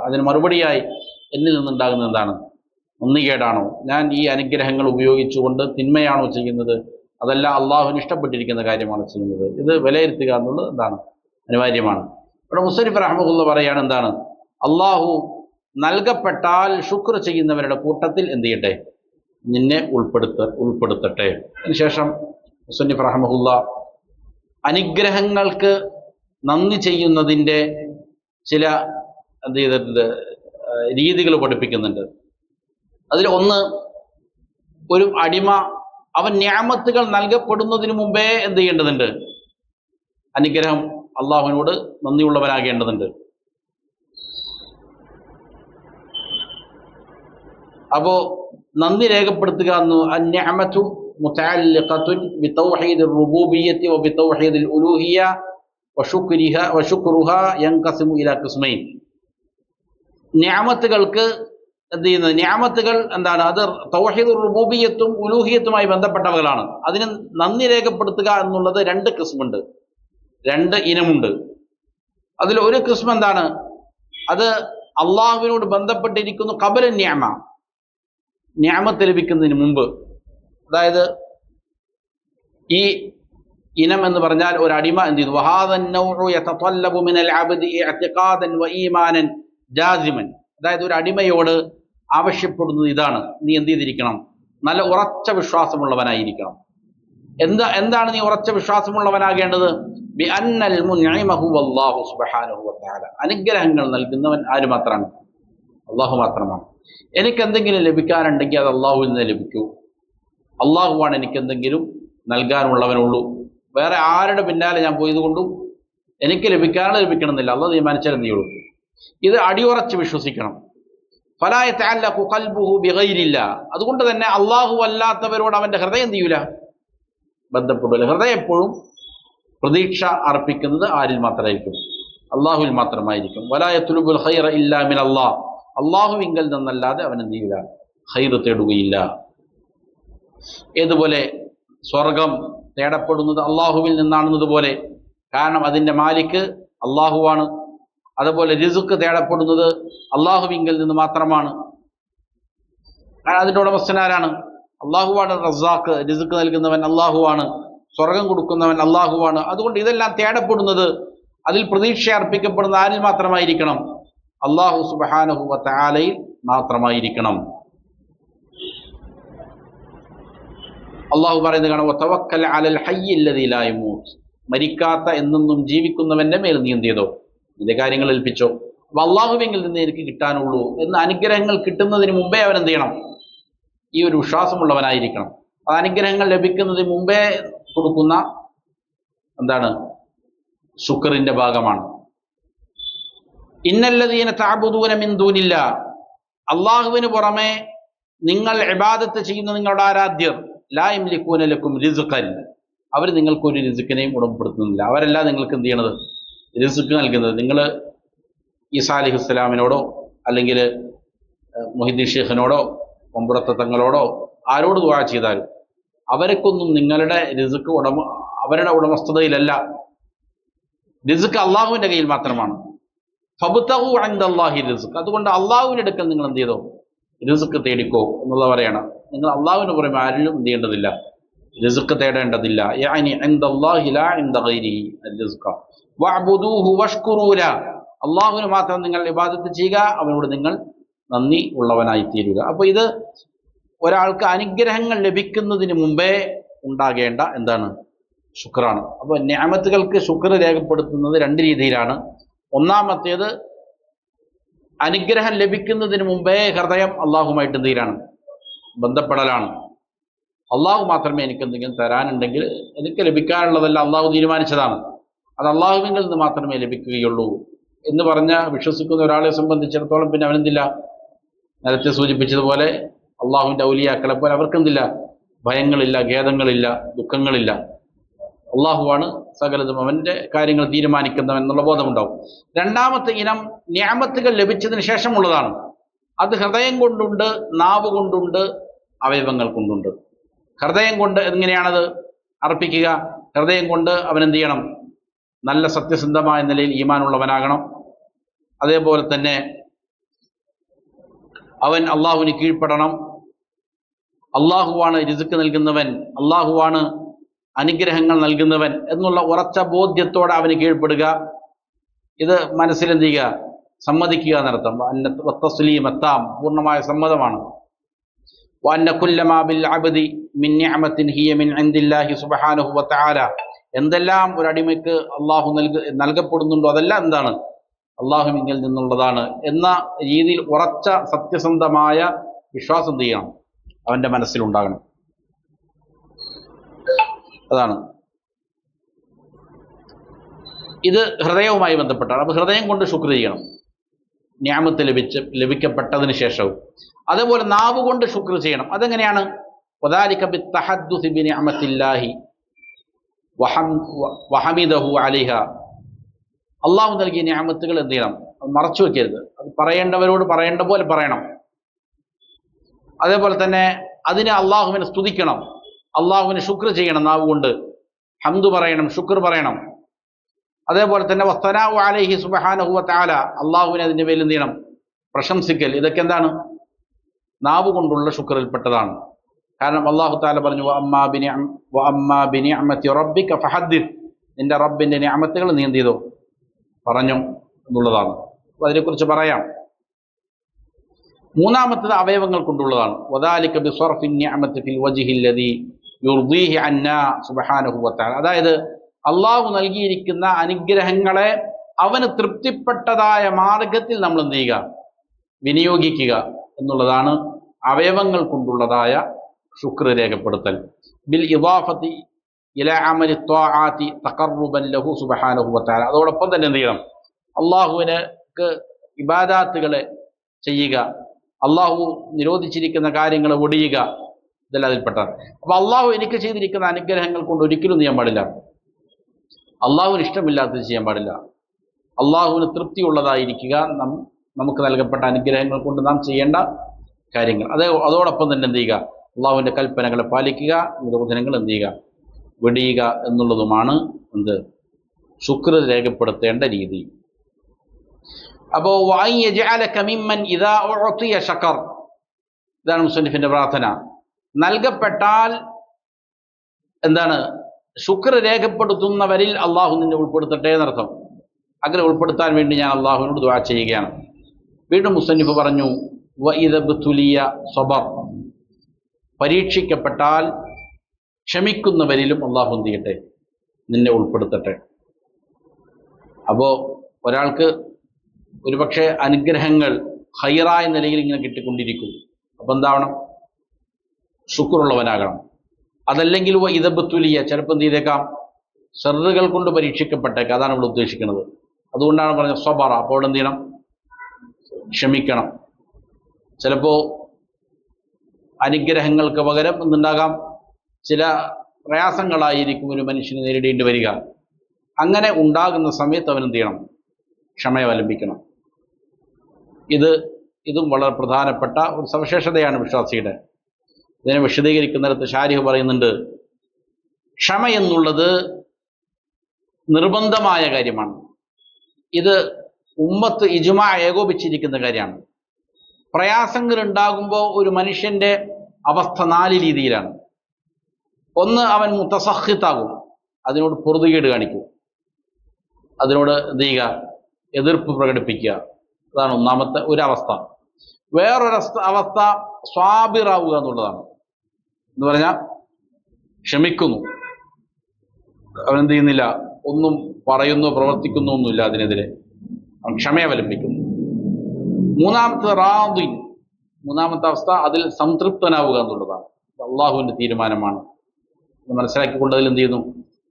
അതിന് മറുപടിയായി എന്നിൽ നിന്നുണ്ടാകുന്നത് എന്താണ്, നന്ദികേടാണോ, ഞാൻ ഈ അനുഗ്രഹങ്ങൾ ഉപയോഗിച്ചുകൊണ്ട് തിന്മയാണോ ചെയ്യുന്നത്, അതല്ല അള്ളാഹുവിന് ഇഷ്ടപ്പെട്ടിരിക്കുന്ന കാര്യമാണ് ചെയ്യുന്നത്. ഇത് വിലയിരുത്തുക എന്നുള്ളത് എന്താണ്, അനിവാര്യമാണ്. ഇവിടെ മുസ്തലിഫ് റഹ്മത്തുള്ളാഹി പറയാണ്, എന്താണ്, അള്ളാഹു നൽകപ്പെട്ടാൽ ശുക്ർ ചെയ്യുന്നവരുടെ കൂട്ടത്തിൽ എന്ത് ചെയ്യട്ടെ, നിന്നെ ഉൾപ്പെടുത്തട്ടെ. അതിനുശേഷം മുസ്തലിഫ് റഹ്മത്തുള്ളാഹി അനുഗ്രഹങ്ങൾക്ക് നന്ദി ചെയ്യുന്നതിൻ്റെ ചില എന്ത് ചെയ്തിട്ടുണ്ട് രീതികൾ പഠിപ്പിക്കുന്നുണ്ട്. അതിൽ ഒന്ന്, ഒരു അടിമ അവൻ നിഅമത്തുകൾ നൽകപ്പെടുന്നതിന് മുമ്പേ എന്ത് ചെയ്യേണ്ടതുണ്ട്, അനുഗ്രഹം അള്ളാഹുവിനോട് നന്ദിയുള്ളവനാകേണ്ടതുണ്ട്. അപ്പോൾ നന്ദി രേഖപ്പെടുത്തുക എന്ന്, അന്നിഅമതു മുതഅല്ലിഖത്തുൻ ബിതൗഹീദിർ റുബൂബിയ്യത്തി വബിതൗഹീദിൽ ഉലൂഹിയ്യ വശുക്റുഹ യൻഖസിമു ഇലാ ഖിസ്മൈൻ. നിഅമത്തുകൾക്ക് എന്ത് ചെയ്യുന്നത്, നിഅമത്തുകൾ എന്താണ്, അത് തൗഹീദുർ റുബൂബിയ്യത്തും ഉലൂഹിയത്തുമായി ബന്ധപ്പെട്ടവകളാണ്. അതിന് നന്ദി രേഖപ്പെടുത്തുക എന്നുള്ളത് 2 ഖിസ്മുണ്ട്, 2 ഇനമുണ്ട്. അതിൽ ഒരു ഖിസ്മ് എന്താണ്, അത് അള്ളാഹുവിനോട് ബന്ധപ്പെട്ടിരിക്കുന്നു ഖബല നിഅമ, നിഅമത്ത് ലഭിക്കുന്നതിന് മുമ്പ്. അതായത് ഈ ഇനം എന്ന് പറഞ്ഞാൽ ഒരു അടിമ എന്ത് ചെയ്തു, വഹാദൻ നൗഉ യതതല്ലബു മിനൽ അബ്ദി ഇഅ്തിഖാദൻ വഈമാനൻ ജാസിമൻ. അതായത് ഒരു അടിമയോട് ആവശ്യപ്പെടുന്നത് ഇതാണ്, നീ എന്ത് ചെയ്തിരിക്കണം, നല്ല ഉറച്ച വിശ്വാസമുള്ളവനായിരിക്കണം. എന്താണ് നീ ഉറച്ച വിശ്വാസമുള്ളവനാകേണ്ടത്? ബി അന്നൽ മുൻഇമ ഹുവ അല്ലാഹു സുബ്ഹാനഹു വ തആല. അനുഗ്രഹങ്ങൾ നൽകുന്നവൻ ആര് മാത്രമാണ്? അള്ളാഹു മാത്രമാണ്. എനിക്ക് എന്തെങ്കിലും ലഭിക്കാനുണ്ടെങ്കിൽ അത് അള്ളാഹുവിൽ നിന്ന് ലഭിക്കൂ. അള്ളാഹുവാണ് എനിക്ക് എന്തെങ്കിലും നൽകാനുള്ളവനുള്ളൂ. വേറെ ആരുടെ പിന്നാലെ ഞാൻ പോയതുകൊണ്ടും എനിക്ക് ലഭിക്കണമെന്നില്ല. അള്ളാഹു തീരുമാനിച്ചാൽ എന്ത് ചെയ്യുള്ളൂ. ഇത് അടിയുറച്ച് വിശ്വസിക്കണം. ഫലാ യതഅല്ലഖു ഖൽബുഹു ബിഗൈരില്ലാഹ്. അതുകൊണ്ട് തന്നെ അള്ളാഹു അല്ലാത്തവരോട് അവൻ്റെ ഹൃദയം എന്ത് ചെയ്യൂല, ബന്ധപ്പെടില്ല. ഹൃദയം എപ്പോഴും പ്രതീക്ഷ അർപ്പിക്കുന്നത് ആരിൽ മാത്രമായിരിക്കും? അള്ളാഹുവിൽ മാത്രമായിരിക്കും. വലാ യത്ലുബുൽ ഖൈറ ഇല്ലാ മിനല്ലാഹ്. അള്ളാഹുവിങ്കൽ നിന്നല്ലാതെ അവൻ എന്ത് ചെയ്യില്ല, ഖൈർ തേടുകയില്ല. ഏതുപോലെ സ്വർഗം തേടപ്പെടുന്നത് അള്ളാഹുവിൽ നിന്നാണെന്നതുപോലെ, കാരണം അതിൻ്റെ മാലിക്ക് അള്ളാഹുവാണ്. അതുപോലെ റിസ്ക് തേടപ്പെടുന്നത് അള്ളാഹുവിങ്കൽ നിന്ന് മാത്രമാണ്. അതിൻ്റെ ഉടമസ്ഥനാരാണ്? അള്ളാഹുവാണ്. റസാഖ്, റിസ്ക് നൽകുന്നവൻ അള്ളാഹുവാണ്. സ്വർഗം കൊടുക്കുന്നവൻ അള്ളാഹുവാണ്. അതുകൊണ്ട് ഇതെല്ലാം തേടപ്പെടുന്നത്, അതിൽ പ്രതീക്ഷ അർപ്പിക്കപ്പെടുന്ന ആരിൽ മാത്രമായിരിക്കണം? അള്ളാഹു സുബ്ഹാനഹു വ തആലയിൽ മാത്രമായിരിക്കണം. അള്ളാഹു പറയുന്നത് കാണാം, വതവക്കൽ അലൽ ഹയ്യിൽ ലദീ ലാ യമൂത്ത്. മരിക്കാത്ത എന്നെന്നും ജീവിക്കുന്നവന്റെ മേൽ നീ എന്ത് ചെയ്തോ, നിന്റെ കാര്യങ്ങൾ ഏൽപ്പിച്ചോ. അപ്പൊ അള്ളാഹുവിങ്കിൽ നിന്ന് എനിക്ക് കിട്ടാനുള്ളൂ എന്ന് അനുഗ്രഹങ്ങൾ കിട്ടുന്നതിന് മുമ്പേ അവൻ എന്ത് ചെയ്യണം? ഈ ഒരു വിശ്വാസമുള്ളവനായിരിക്കണം. അത് അനുഗ്രഹങ്ങൾ ലഭിക്കുന്നതിന് മുമ്പേ കൊടുക്കുന്ന എന്താണ്, ശുക്റിന്റെ ഭാഗമാണ്. ഇന്നല്ലദീന തഅബുദൂന മിൻ ദൂനില്ലാഹ്. അള്ളാഹുവിന് പുറമെ നിങ്ങൾ ഇബാദത്ത് ചെയ്യുന്ന നിങ്ങളുടെ ആരാധ്യർ, ലാ യംലികൂന ലക്കും റിസ്ഖൻ. അവർ നിങ്ങൾക്കൊരു റിസ്ക്കിനെയും ഉടമപ്പെടുത്തുന്നില്ല. അവരല്ല നിങ്ങൾക്ക് എന്ത് ചെയ്യണത്, റിസ്ക് നൽകുന്നത്. നിങ്ങൾ ഈസാ അലൈഹിസ്സലാമിനോടോ അല്ലെങ്കിൽ മുഹിദ്ദീൻ ഷെയ്ഖിനോടോ കൊമ്പുറത്തെ തങ്ങളോടോ ആരോട് ദുആ ചെയ്താലും അവർക്കൊന്നും നിങ്ങളുടെ റിസ്ക് അവരുടെ ഉടമസ്ഥതയിലല്ല. റിസ്ക് അള്ളാഹുവിൻ്റെ കയ്യിൽ മാത്രമാണ്. ഫബ്തഗു ഇൻദല്ലാഹി റിസ്ക്. അതുകൊണ്ട് അള്ളാഹുവിൻ്റെ അടുക്കൽ നിങ്ങൾ എന്ത് ചെയ്തോ, റിസ്ക് തേടിക്കോ എന്നുള്ള പറയണം. നിങ്ങൾ അള്ളാഹുവിന് പുറമെ ആരിലും എന്ത് ചെയ്യേണ്ടതില്ല, റിസ്ക് തേടേണ്ടതില്ല. യഅനി ഇൻദല്ലാഹി ലാ ഇൻദ ഗൈരിഹി റിസ്ക വഅബ്ദൂഹു വഷ്കുറൂ ലഹു. അള്ളാഹുവിന് മാത്രം നിങ്ങൾ ഇബാദത്ത് ചെയ്യുക, അവനോട് നിങ്ങൾ നന്ദി ഉള്ളവനായി തീരുക. അപ്പോൾ ഇത് ഒരാൾക്ക് അനുഗ്രഹങ്ങൾ ലഭിക്കുന്നതിന് മുമ്പേ ഉണ്ടാകേണ്ട എന്താണ്, ശുക്റാണ്. അപ്പോൾ നിഅമത്തുകൾക്ക് ശുക്ർ രേഖപ്പെടുത്തുന്നത് രണ്ട് രീതിയിലാണ്. ഒന്നാമത്തേത്, അനുഗ്രഹം ലഭിക്കുന്നതിന് മുമ്പേ ഹൃദയം അള്ളാഹുമായിട്ട് എന്തെങ്കിലാണ്, ബന്ധപ്പെടലാണ്. അള്ളാഹു മാത്രമേ എനിക്ക് എന്തെങ്കിലും തരാനുണ്ടെങ്കിൽ എനിക്ക് ലഭിക്കാനുള്ളതല്ല അള്ളാഹു തീരുമാനിച്ചതാണ്, അത് അള്ളാഹുവിങ്കിൽ നിന്ന് മാത്രമേ ലഭിക്കുകയുള്ളൂ എന്ന് പറഞ്ഞ വിശ്വസിക്കുന്ന ഒരാളെ സംബന്ധിച്ചിടത്തോളം പിന്നെ അവനെന്തില്ല, നേരത്തെ സൂചിപ്പിച്ചതുപോലെ അള്ളാഹുവിൻ്റെ ഔലിയാക്കളെ പോലെ അവർക്കെന്തില്ല, ഭയങ്ങളില്ല, ഖേദങ്ങളില്ല, ദുഃഖങ്ങളില്ല. അള്ളാഹുവാണ് സകലതും അവൻ്റെ കാര്യങ്ങൾ തീരുമാനിക്കുന്നവൻ എന്നുള്ള ബോധമുണ്ടാവും. രണ്ടാമത്തെ ഇനം നിഅമത്തുകൾ ലഭിച്ചതിന് ശേഷമുള്ളതാണ്. അത് ഹൃദയം കൊണ്ടുണ്ട്, നാവ് കൊണ്ടുണ്ട്, അവയവങ്ങൾ കൊണ്ടുണ്ട്. ഹൃദയം കൊണ്ട് എങ്ങനെയാണത് അർപ്പിക്കുക? ഹൃദയം കൊണ്ട് അവൻ എന്ത് ചെയ്യണം, നല്ല സത്യസന്ധമായ നിലയിൽ ഈമാനുള്ളവനാകണം. അതേപോലെ തന്നെ അവൻ അള്ളാഹുവിന് കീഴ്പ്പെടണം. അള്ളാഹുവാണ് റിസ്ക് നൽകുന്നവൻ, അള്ളാഹുവാണ് അനുഗ്രഹങ്ങൾ നൽകുന്നവൻ എന്നുള്ള ഉറച്ച ബോധ്യത്തോടെ അവന് കീഴ്പ്പെടുക. ഇത് മനസ്സിലെന്ത് ചെയ്യുക, സമ്മതിക്കുക എന്നർത്ഥം. തസ്ലീമത്താം, പൂർണ്ണമായ സമ്മതമാണ്. വഅന്ന കുല്ലമാ ബിൽ അബ്ദി മിൻ നിഅമത്തിൻ ഹിയ മിൻ ഇൻദില്ലാഹി സുബ്ഹാനഹു വ തആല. എന്തെല്ലാം ഒരു അടിമയ്ക്ക് അള്ളാഹു നൽകപ്പെടുന്നുണ്ടോ അതെല്ലാം എന്താണ്, അള്ളാഹുവിങ്കിൽ നിന്നുള്ളതാണ് എന്ന രീതിയിൽ ഉറച്ച സത്യസന്ധമായ വിശ്വാസം ചെയ്യണം, അവൻ്റെ മനസ്സിലുണ്ടാകണം. അതാണ് ഇത് ഹൃദയവുമായി ബന്ധപ്പെട്ടാണ്. അപ്പോൾ ഹൃദയം കൊണ്ട് ശുക്ർ ചെയ്യണം നിഅമത്ത് ലഭിക്കപ്പെട്ടതിന് ശേഷവും. അതേപോലെ നാവ് കൊണ്ട് ശുക്ർ ചെയ്യണം. അതെങ്ങനെയാണ്? വദാലിക ബിത്തഹദ്ദുസി ബിനിഅമത്തില്ലാഹി വഹമിദഹു അലൈഹ. അള്ളാഹു നൽകിയ നിഅമത്തുകൾ എന്ത് ചെയ്യണം, മറച്ചു വെക്കരുത്. അത് പറയേണ്ടവരോട് പറയേണ്ട പോലെ പറയണം. അതേപോലെ തന്നെ അതിന് അള്ളാഹുവിനെ സ്തുതിക്കണം, അള്ളാഹുവിന് ശുക്ർ ചെയ്യണം, നാവ് കൊണ്ട് ഹംദ് പറയണം, ശുക്ർ പറയണം. അതേപോലെ തന്നെ വസ്സനാഉ അലൈഹി സുബ്ഹാനഹു വ തആല, അള്ളാഹുവിനെ അതിൻ്റെ പേരിൽ എന്ത് ചെയ്യണം, പ്രശംസിക്കൽ. ഇതൊക്കെ എന്താണ്, നാവ് കൊണ്ടുള്ള ശുക്റിൽപ്പെട്ടതാണ്. കാരണം അള്ളാഹു തആല പറഞ്ഞു, വഅമ്മാ ബിനിഅമതി റബ്ബിക ഫഹദ്ദിസ്, നിന്റെ റബ്ബിൻ്റെ നിഅമത്തുകൾ നീ എന്ത് ചെയ്തോ, പറഞ്ഞു എന്നുള്ളതാണ്. അപ്പോൾ അതിനെക്കുറിച്ച് പറയാം. മൂന്നാമത്തത് അവയവങ്ങൾ കൊണ്ടുള്ളതാണ്. വദാലിക ബിസ്വർഫി നിഅമതി ഫിൽ വജ്ഹി അല്ലദീ യുർദീഹി അന്നാ സുബ്ഹാനഹു വ തആല. അതായത് അള്ളാഹു നൽകിയിരിക്കുന്ന അനുഗ്രഹങ്ങളെ അവന് തൃപ്തിപ്പെട്ടതായ മാർഗത്തിൽ നമ്മൾ എന്ത് ചെയ്യുക, വിനിയോഗിക്കുക എന്നുള്ളതാണ് അവയവങ്ങൾ കൊണ്ടുള്ളതായ ശുക്ർ രേഖപ്പെടുത്തൽ. ബിൽ ഇദാഫത്തി ഇലാ അമലി ത്വാആത്തി തഖർറുബൻ ലഹു സുബ്ഹാനഹു വതആല. അതോടൊപ്പം തന്നെ എന്ത് ചെയ്യണം, അള്ളാഹുവിനക്ക് ഇബാദാത്തുകളെ ചെയ്യുക, അള്ളാഹു നിരോധിച്ചിരിക്കുന്ന കാര്യങ്ങൾ ഒടിയുക, ഇതെല്ലാം അതിൽപ്പെട്ടാണ്. അപ്പൊ അള്ളാഹു എനിക്ക് ചെയ്തിരിക്കുന്ന അനുഗ്രഹങ്ങൾ കൊണ്ട് ഒരിക്കലും ചെയ്യാൻ പാടില്ല, അള്ളാഹുവിന് ഇഷ്ടമില്ലാത്തത് ചെയ്യാൻ പാടില്ല. അള്ളാഹുവിന് തൃപ്തിയുള്ളതായിരിക്കുക നമുക്ക് നൽകപ്പെട്ട അനുഗ്രഹങ്ങൾ കൊണ്ട് നാം ചെയ്യേണ്ട കാര്യങ്ങൾ. അതോടൊപ്പം തന്നെ എന്ത് ചെയ്യുക, അള്ളാഹുവിൻ്റെ കൽപ്പനകളെ പാലിക്കുക, നിരോധനങ്ങൾ എന്ത് ചെയ്യുക, വെടിയുക എന്നുള്ളതുമാണ് എന്ത് ശുക്ർ രേഖപ്പെടുത്തേണ്ട രീതി. അപ്പോൾ ഇതാണ് മുസന്നിഫിന്റെ പ്രാർത്ഥന. നൽകപ്പെട്ടാൽ എന്താണ്, ശുക്ർ രേഖപ്പെടുത്തുന്നവരിൽ അള്ളാഹു നിന്നെ ഉൾപ്പെടുത്തട്ടെ എന്നർത്ഥം. അങ്ങനെ ഉൾപ്പെടുത്താൻ വേണ്ടി ഞാൻ അള്ളാഹുവിനോട് ദുആ ചെയ്യുകയാണ്. വീണ്ടും മുസന്നിഫ് പറഞ്ഞു, വഇദബ്തുലിയ സബർ, പരീക്ഷിക്കപ്പെട്ടാൽ ക്ഷമിക്കുന്നവരിലും അള്ളാഹു എന്ത് ചെയ്യട്ടെ, നിന്നെ ഉൾപ്പെടുത്തട്ടെ. അപ്പോൾ ഒരാൾക്ക് ഒരുപക്ഷെ അനുഗ്രഹങ്ങൾ ഖൈറായ നിലയിൽ ഇങ്ങനെ കിട്ടിക്കൊണ്ടിരിക്കും. അപ്പം എന്താവണം, ശുക്റുള്ളവനാകണം. അതല്ലെങ്കിൽ വഇദബ്തുലിയ, ചിലപ്പോൾ എന്ത് ചെയ്തേക്കാം, ഷർറുകൾ കൊണ്ട് പരീക്ഷിക്കപ്പെട്ടേക്കാം. അതാണ് ഇവിടെ ഉദ്ദേശിക്കുന്നത്. അതുകൊണ്ടാണ് പറഞ്ഞത് സബറ. അപ്പോൾ അവിടെ എന്ത് ചെയ്യണം, ക്ഷമിക്കണം. ചിലപ്പോൾ അനുഗ്രഹങ്ങൾക്ക് പകരം എന്തുണ്ടാകാം, ചില പ്രയാസങ്ങളായിരിക്കും ഒരു മനുഷ്യന് നേരിടേണ്ടി വരിക. അങ്ങനെ ഉണ്ടാകുന്ന സമയത്ത് അവൻ എന്ത് ചെയ്യണം, ക്ഷമയവലംബിക്കണം. ഇതും വളരെ പ്രധാനപ്പെട്ട ഒരു സവിശേഷതയാണ് വിശ്വാസിയുടെ. ഇതിനെ വിശദീകരിക്കുന്നിടത്ത് ഷാരിഹ് പറയുന്നുണ്ട്, ക്ഷമ എന്നുള്ളത് നിർബന്ധമായ കാര്യമാണ്. ഇത് ഉമ്മത്ത് ഇജ്മാ ഏകോപിച്ചിരിക്കുന്ന കാര്യമാണ്. പ്രയാസങ്ങൾ ഉണ്ടാകുമ്പോൾ ഒരു മനുഷ്യന്റെ അവസ്ഥ 4 രീതിയിലാണ്. ഒന്ന്, അവൻ മുതസഖിത്താകും, അതിനോട് പൊറുതുകേട് കാണിക്കും, അതിനോട് എന്ത് ചെയ്യുക, എതിർപ്പ് പ്രകടിപ്പിക്കുക. അതാണ് ഒന്നാമത്തെ ഒരവസ്ഥ. വേറൊരു അവസ്ഥ സ്വാബിറാവുക എന്നുള്ളതാണ്. എന്ന് പറഞ്ഞാൽ ക്ഷമിക്കുന്നു, അവനെന്ത് ചെയ്യുന്നില്ല, ഒന്നും പറയുന്നു പ്രവർത്തിക്കുന്നു ഒന്നുമില്ല, അതിനെതിരെ അവൻ ക്ഷമയവലംബിക്കുന്നു. മൂന്നാമത്തെ റാദിൻ, മൂന്നാമത്തെ അവസ്ഥ അതിൽ സംതൃപ്തനാവുക എന്നുള്ളതാണ്. അള്ളാഹുവിൻ്റെ തീരുമാനമാണ് മനസ്സിലാക്കിക്കൊണ്ട് അതിൽ എന്ത് ചെയ്യുന്നു,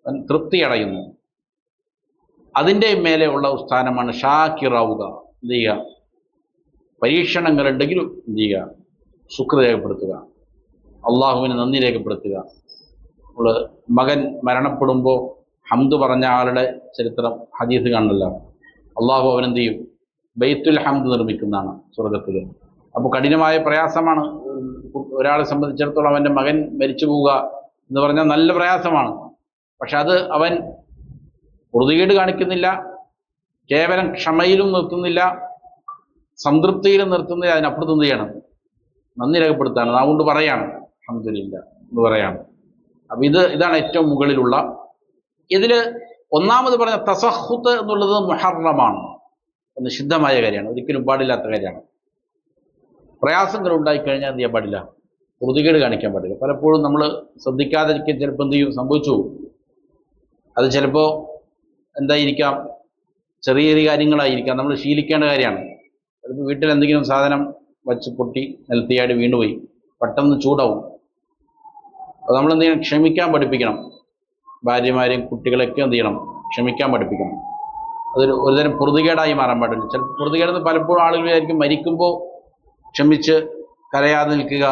അവൻ തൃപ്തി അടയുന്നു. അതിൻ്റെ മേലെ ഉള്ള സ്ഥാനമാണ് ഷാക്കിറാവുക. എന്ത് ചെയ്യുക, പരീക്ഷണങ്ങളുണ്ടെങ്കിലും എന്ത് ചെയ്യുക, ശുക്ർ രേഖപ്പെടുത്തുക, അള്ളാഹുവിന് നന്ദി രേഖപ്പെടുത്തുക. നമ്മൾ മകൻ മരണപ്പെടുമ്പോൾ ഹംദ് പറഞ്ഞ ആളുടെ ചരിത്രം ഹദീസ് കാണുന്നല്ലോ. അള്ളാഹു അവനെന്ത് ചെയ്യും, ബൈത്തുൽ ഹംദ് നിർമ്മിക്കുന്നതാണ് സ്വർഗത്തിൽ. അപ്പോൾ കഠിനമായ പ്രയാസമാണ് ഒരാളെ സംബന്ധിച്ചിടത്തോളം. അവൻ്റെ മകൻ മരിച്ചു പോവുക എന്ന് പറഞ്ഞാൽ നല്ല പ്രയാസമാണ്. പക്ഷെ അത് അവൻ പൊറുതുകേട് കാണിക്കുന്നില്ല, കേവലം ക്ഷമയിലും നിർത്തുന്നില്ല, സംതൃപ്തിയിലും നിർത്തുന്നില്ല, അതിനപ്പുറത്ത് എന്ത് ചെയ്യണം, നന്ദി രേഖപ്പെടുത്താണ്, അതുകൊണ്ട് പറയാണ് അൽഹംദുലില്ലാ എന്ന് പറയാണ്. അപ്പം ഇതാണ് ഏറ്റവും മുകളിലുള്ള. ഇതിൽ ഒന്നാമത് പറഞ്ഞ തസഹുത്ത് എന്നുള്ളത് മുഹറമാണ്, നിഷിദ്ധമായ കാര്യമാണ്, ഒരിക്കലും പാടില്ലാത്ത കാര്യമാണ്. പ്രയാസങ്ങൾ ഉണ്ടായിക്കഴിഞ്ഞാൽ എന്ത് ചെയ്യാൻ പാടില്ല, പൊറുതുകേട് കാണിക്കാൻ പാടില്ല. പലപ്പോഴും നമ്മൾ ശ്രദ്ധിക്കാതിരിക്കാൻ ചിലപ്പോൾ എന്ത് ചെയ്യും, സംഭവിച്ചു പോകും. അത് ചിലപ്പോൾ എന്തായിരിക്കാം, ചെറിയ ചെറിയ കാര്യങ്ങളായിരിക്കാം, നമ്മൾ ശീലിക്കേണ്ട കാര്യമാണ്. ചിലപ്പോൾ വീട്ടിൽ എന്തെങ്കിലും സാധനം വച്ച് പൊട്ടി നിലത്തിയാടി വീണ്ടുപോയി, പെട്ടെന്ന് ചൂടാവും. അപ്പോൾ നമ്മൾ എന്ത് ചെയ്യണം, ക്ഷമിക്കാൻ പഠിപ്പിക്കണം. ഭാര്യമാരെയും കുട്ടികളെയൊക്കെ എന്ത് ചെയ്യണം, ക്ഷമിക്കാൻ പഠിപ്പിക്കണം. അതൊരു ഒരുതരം പൊറുതുകേടായി മാറാൻ പാടില്ല. ചിലപ്പോൾ പൊറുതുകേടെന്ന് പലപ്പോഴും ആളുകൾ വിചാരിക്കും മരിക്കുമ്പോൾ ക്ഷമിച്ച് കരയാതെ നിൽക്കുക,